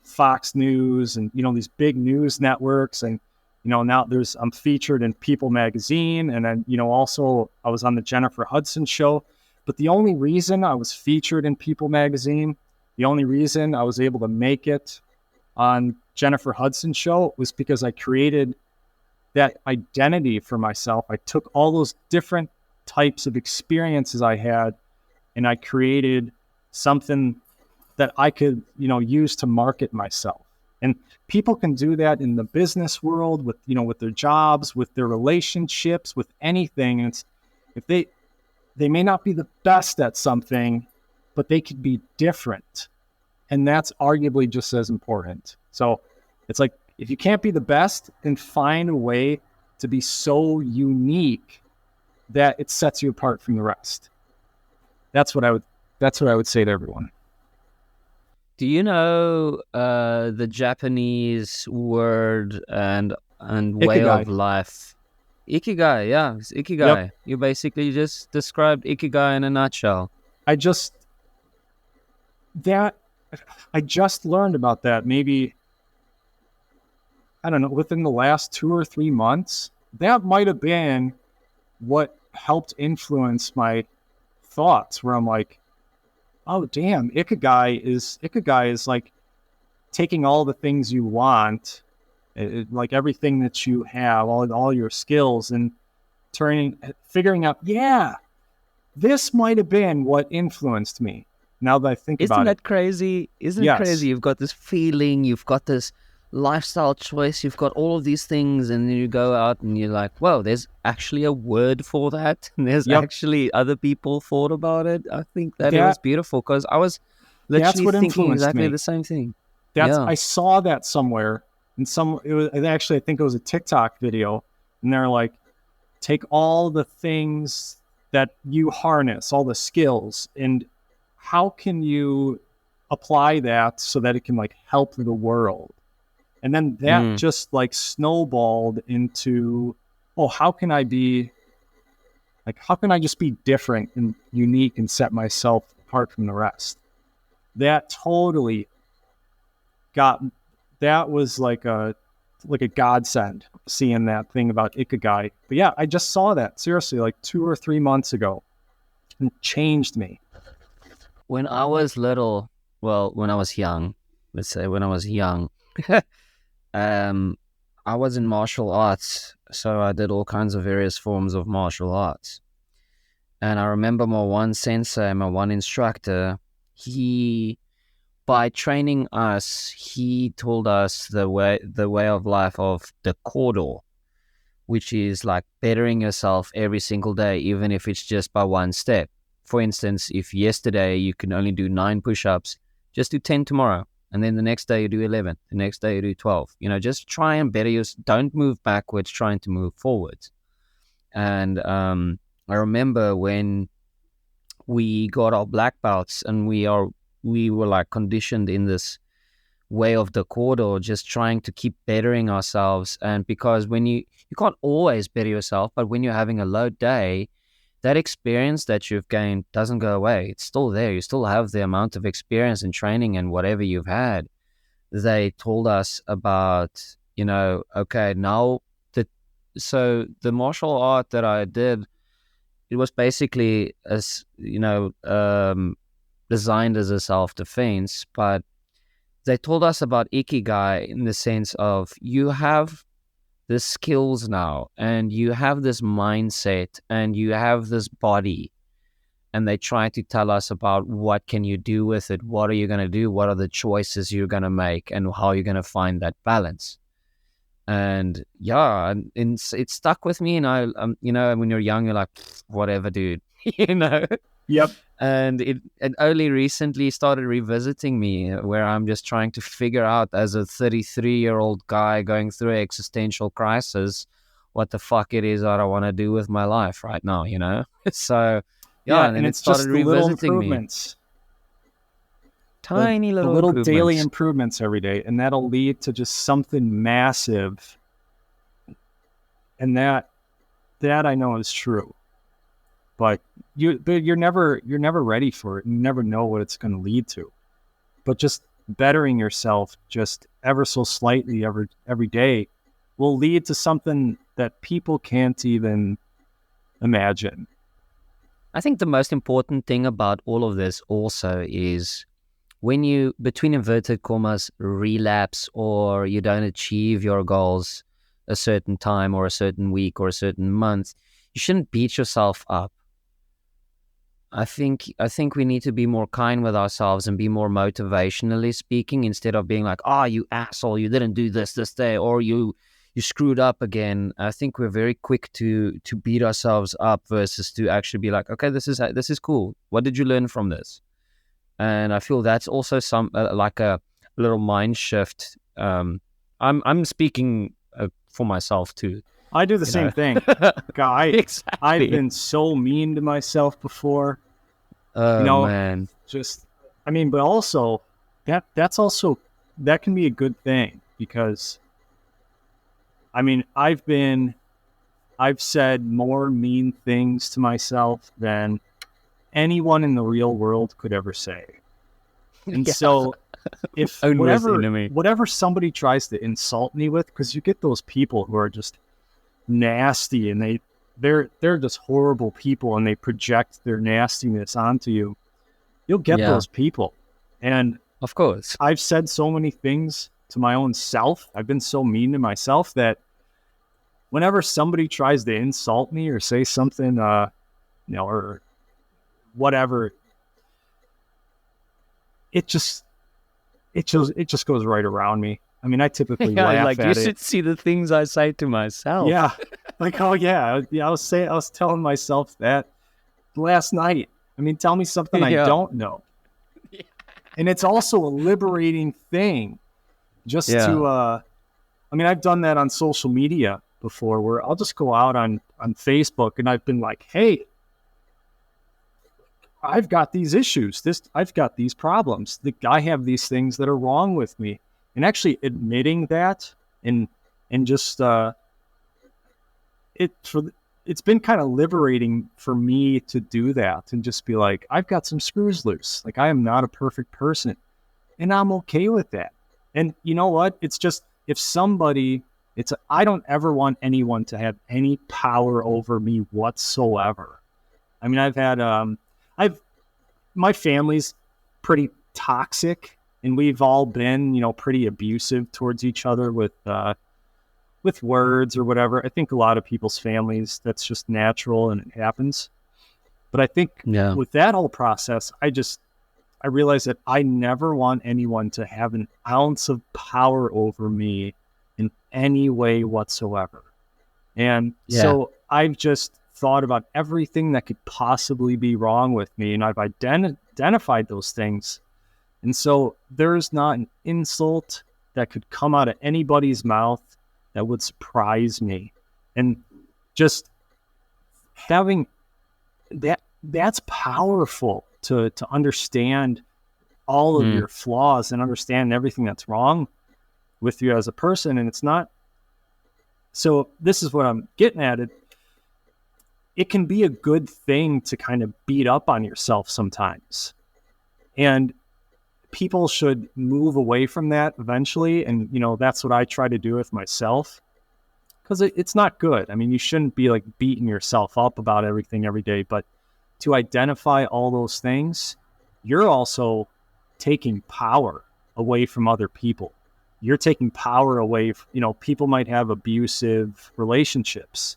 Fox News and, these big news networks. And, now I'm featured in People magazine. And then, also I was on the Jennifer Hudson show. But the only reason I was featured in People magazine, the only reason I was able to make it on Jennifer Hudson show, was because I created that identity for myself. I took all those different types of experiences I had, and I created something that I could, use to market myself. And people can do that in the business world with, with their jobs, with their relationships, with anything. And it's, if they may not be the best at something, but they could be different. And that's arguably just as important. So it's like, if you can't be the best, then find a way to be so unique that it sets you apart from the rest. That's what I would say to everyone. Do you know the Japanese word and way Ikigai. of life? Ikigai, yeah, it's Ikigai. Yep. You basically just described Ikigai in a nutshell. I just learned about that maybe, I don't know, within the last 2 or 3 months. That might have been what helped influence my thoughts, where I'm like, oh damn, Ikigai is like taking all the things you want, like everything that you have, all your skills, and figuring out, yeah, this might have been what influenced me. Now that I think about it. Isn't that crazy? Isn't it crazy? You've got this feeling, you've got this lifestyle choice, you've got all of these things, and then you go out and you're like, whoa, there's actually a word for that, and there's actually other people thought about it. I think that it was beautiful, because I was literally thinking exactly the same thing. I saw that somewhere, and I think it was a TikTok video, and they're like, take all the things that you harness, all the skills, and how can you apply that so that it can like help the world? And then that just like snowballed into, how can I just be different and unique and set myself apart from the rest? That totally that was like a godsend, seeing that thing about Ikigai. But yeah, I just saw that seriously like 2 or 3 months ago, and it changed me. When I was little, when I was young, let's say when I was young, I was in martial arts, so I did all kinds of various forms of martial arts. And I remember my one sensei, my one instructor, by training us, he told us the way of life of the corridor, which is like bettering yourself every single day, even if it's just by one step. For instance, if yesterday you can only do 9 push-ups, just do 10 tomorrow. And then the next day you do 11. The next day you do 12. Just try and better yourself. Don't move backwards, trying to move forwards. And I remember when we got our black belts, and we were like conditioned in this way of the corridor, just trying to keep bettering ourselves. And because when you can't always better yourself, but when you're having a low day, that experience that you've gained doesn't go away. It's still there. You still have the amount of experience and training and whatever you've had. They told us about, okay, now the martial art that I did, it was basically designed as a self-defense, but they told us about Ikigai in the sense of you have the skills now and you have this mindset and you have this body, and they try to tell us about what can you do with it, what are you going to do, what are the choices you're going to make, and how you're going to find that balance. And it stuck with me. And when you're young, you're like, whatever, dude, Yep. And it only recently started revisiting me, where I'm just trying to figure out, as a 33-year-old guy going through an existential crisis, what the fuck it is that I want to do with my life right now, So, and then it it's started just the little revisiting me. improvements. Tiny the little little improvements. daily improvements every day, and that'll lead to just something massive. And that I know is true, but you're never ready for it. You never know what it's going to lead to. But just bettering yourself just ever so slightly every day will lead to something that people can't even imagine. I think the most important thing about all of this also is, when you, between inverted commas, relapse or you don't achieve your goals a certain time or a certain week or a certain month, you shouldn't beat yourself up. I think we need to be more kind with ourselves and be more motivationally speaking, instead of being like, you asshole, you didn't do this day, or you screwed up again. I think we're very quick to beat ourselves up versus to actually be like, okay, this is cool. What did you learn from this? And I feel that's also some like a little mind shift. I'm speaking for myself too. I do the same thing. Exactly. I've been so mean to myself before. Man. But also that can be a good thing, because I've said more mean things to myself than anyone in the real world could ever say. And so if whatever somebody tries to insult me with, because you get those people who are just nasty, and they're just horrible people, and they project their nastiness onto you, you'll get those people. And of course, I've said so many things to my own self. I've been so mean to myself that whenever somebody tries to insult me or say something, or whatever, it just goes right around me. I typically laugh like, at you it. should see the things I say to myself. Yeah. Like, oh yeah. I was telling myself that last night. Tell me something I don't know. Yeah. And it's also a liberating thing just to, I've done that on social media before, where I'll just go out on Facebook, and I've been like, hey, I've got these issues. I've got these problems. I have these things that are wrong with me. And actually admitting that, and just it's been kind of liberating for me to do that, and just be like, I've got some screws loose. Like, I am not a perfect person, and I'm okay with that. And you know what? It's just, if somebody, I don't ever want anyone to have any power over me whatsoever. I've had my family's pretty toxic, and we've all been, pretty abusive towards each other with words or whatever. I think a lot of people's families, that's just natural and it happens. But I think with that whole process, I realized that I never want anyone to have an ounce of power over me in any way whatsoever. And so I've just thought about everything that could possibly be wrong with me, and I've identified those things. And so there's not an insult that could come out of anybody's mouth that would surprise me. And just having that's powerful to understand all of your flaws and understand everything that's wrong with you as a person. And it's not, so this is what I'm getting at. It can be a good thing to kind of beat up on yourself sometimes. And people should move away from that eventually. And, that's what I try to do with myself, because it's not good. I mean, you shouldn't be like beating yourself up about everything every day, but to identify all those things, you're also taking power away from other people. You're taking power away. People might have abusive relationships,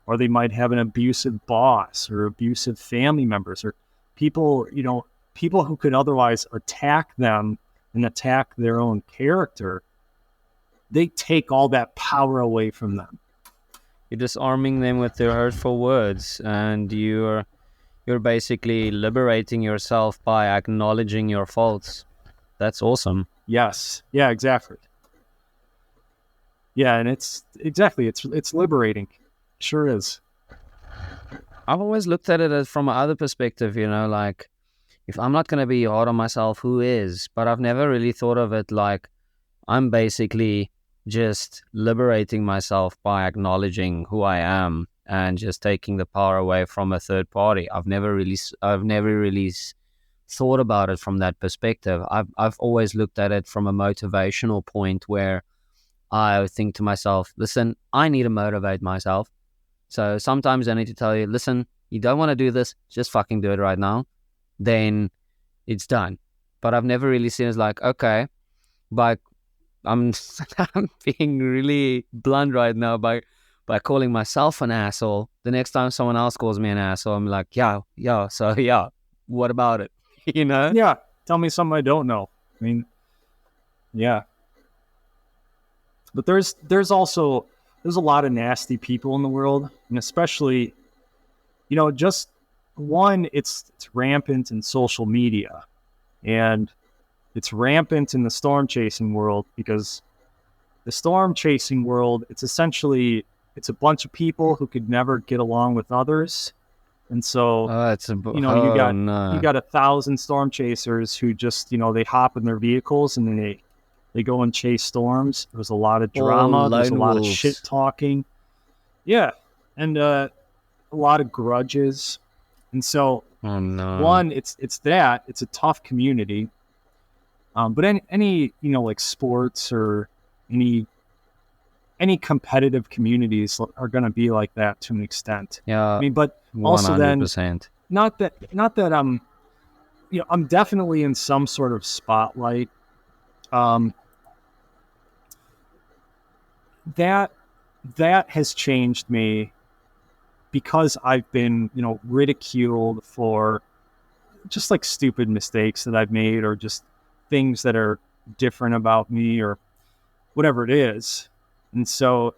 or they might have an abusive boss or abusive family members, or people who could otherwise attack them and attack their own character. They take all that power away from them. You're disarming them with their hurtful words, and you're basically liberating yourself by acknowledging your faults. That's awesome. Yes. Yeah, exactly. Yeah, and it's liberating. Sure is. I've always looked at it from another perspective, like, if I'm not going to be hard on myself, who is? But I've never really thought of it like I'm basically just liberating myself by acknowledging who I am and just taking the power away from a third party. I've never really thought about it from that perspective. I've always looked at it from a motivational point where I think to myself, listen, I need to motivate myself. So sometimes I need to tell you, listen, you don't want to do this, just fucking do it right now. Then it's done. But I've never really seen it as like, okay, but I'm being really blunt right now by calling myself an asshole. The next time someone else calls me an asshole, I'm like, yeah, so yeah, what about it? Yeah, tell me something I don't know. I mean, yeah. But there's a lot of nasty people in the world, and especially, just one, it's rampant in social media, and it's rampant in the storm chasing world, because the storm chasing world, it's a bunch of people who could never get along with others. And so, you got 1,000 storm chasers who just, they hop in their vehicles and then they go and chase storms. There's a lot of drama. There's a lot of shit talking. Yeah. And a lot of grudges. And so, one, it's a tough community. But any like sports or any competitive communities are going to be like that to an extent. Yeah. I mean, but also 100%. then, not that I'm definitely in some sort of spotlight. That has changed me, because I've been, ridiculed for just like stupid mistakes that I've made, or just things that are different about me, or whatever it is. And so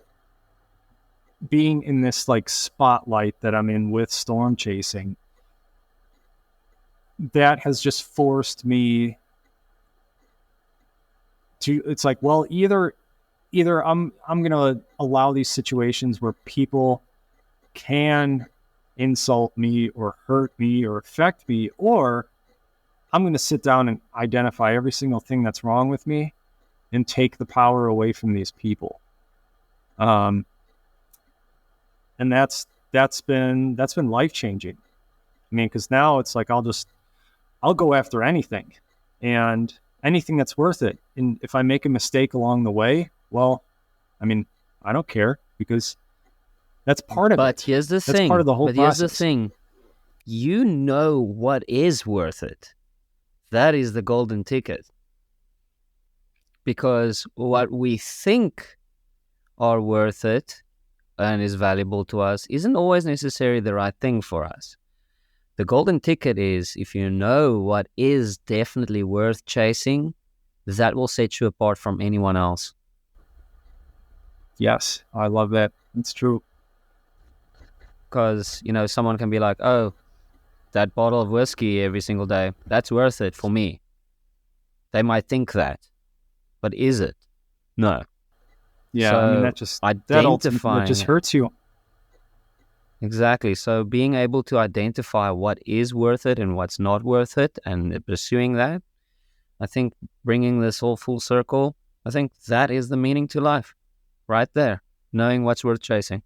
being in this like spotlight that I'm in with storm chasing, that has just forced me to, it's like, well, either I'm going to allow these situations where people can insult me or hurt me or affect me, or I'm going to sit down and identify every single thing that's wrong with me and take the power away from these people. And that's been life-changing. I mean, because now it's like I'll go after anything, and anything that's worth it. And if I make a mistake along the way, well, I mean, I don't care, because that's part of it. But here's the thing. That's part of the whole process. Here's the thing. You know what is worth it. That is the golden ticket. Because what we think are worth it and is valuable to us isn't always necessarily the right thing for us. The golden ticket is, if you know what is definitely worth chasing, that will set you apart from anyone else. Yes, I love that. It's true. Because, someone can be like, oh, that bottle of whiskey every single day, that's worth it for me. They might think that, but is it? No. Yeah, so I mean, that just hurts you. Exactly. So being able to identify what is worth it and what's not worth it, and pursuing that, I think bringing this all full circle, I think that is the meaning to life. Right there. Knowing what's worth chasing.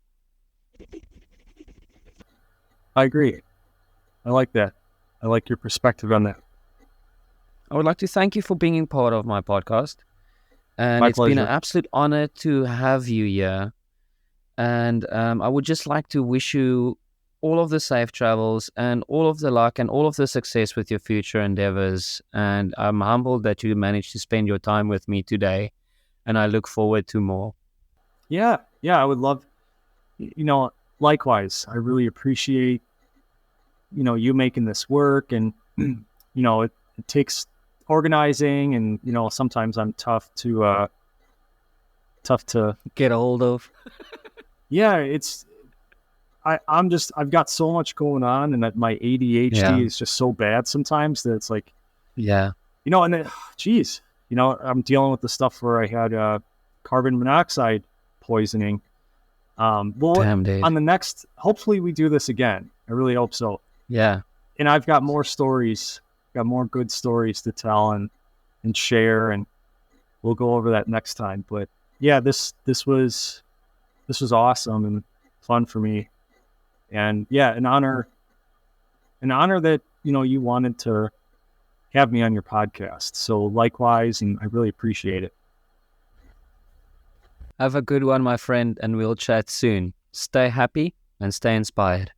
I agree. I like that. I like your perspective on that. I would like to thank you for being part of my podcast. And My it's been an pleasure. absolute honor to have you here. And I would just like to wish you all of the safe travels and all of the luck and all of the success with your future endeavors. And I'm humbled that you managed to spend your time with me today. And I look forward to more. Yeah, yeah, I would love, likewise. I really appreciate, you making this work, and it takes organizing, and sometimes I'm tough to. Get a hold of. Yeah, I've got so much going on, and that my Yeah. ADHD is just so bad sometimes that it's like, Yeah. and then, geez, I'm dealing with the stuff where I had carbon monoxide poisoning. Well, Damn, dude. on the next, hopefully we do this again. I really hope so. Yeah. And I've got more stories, got more good stories to tell and share, and we'll go over that next time. But yeah, this was awesome and fun for me. And yeah, an honor that, you wanted to have me on your podcast. So likewise, and I really appreciate it. Have a good one, my friend, and we'll chat soon. Stay happy and stay inspired.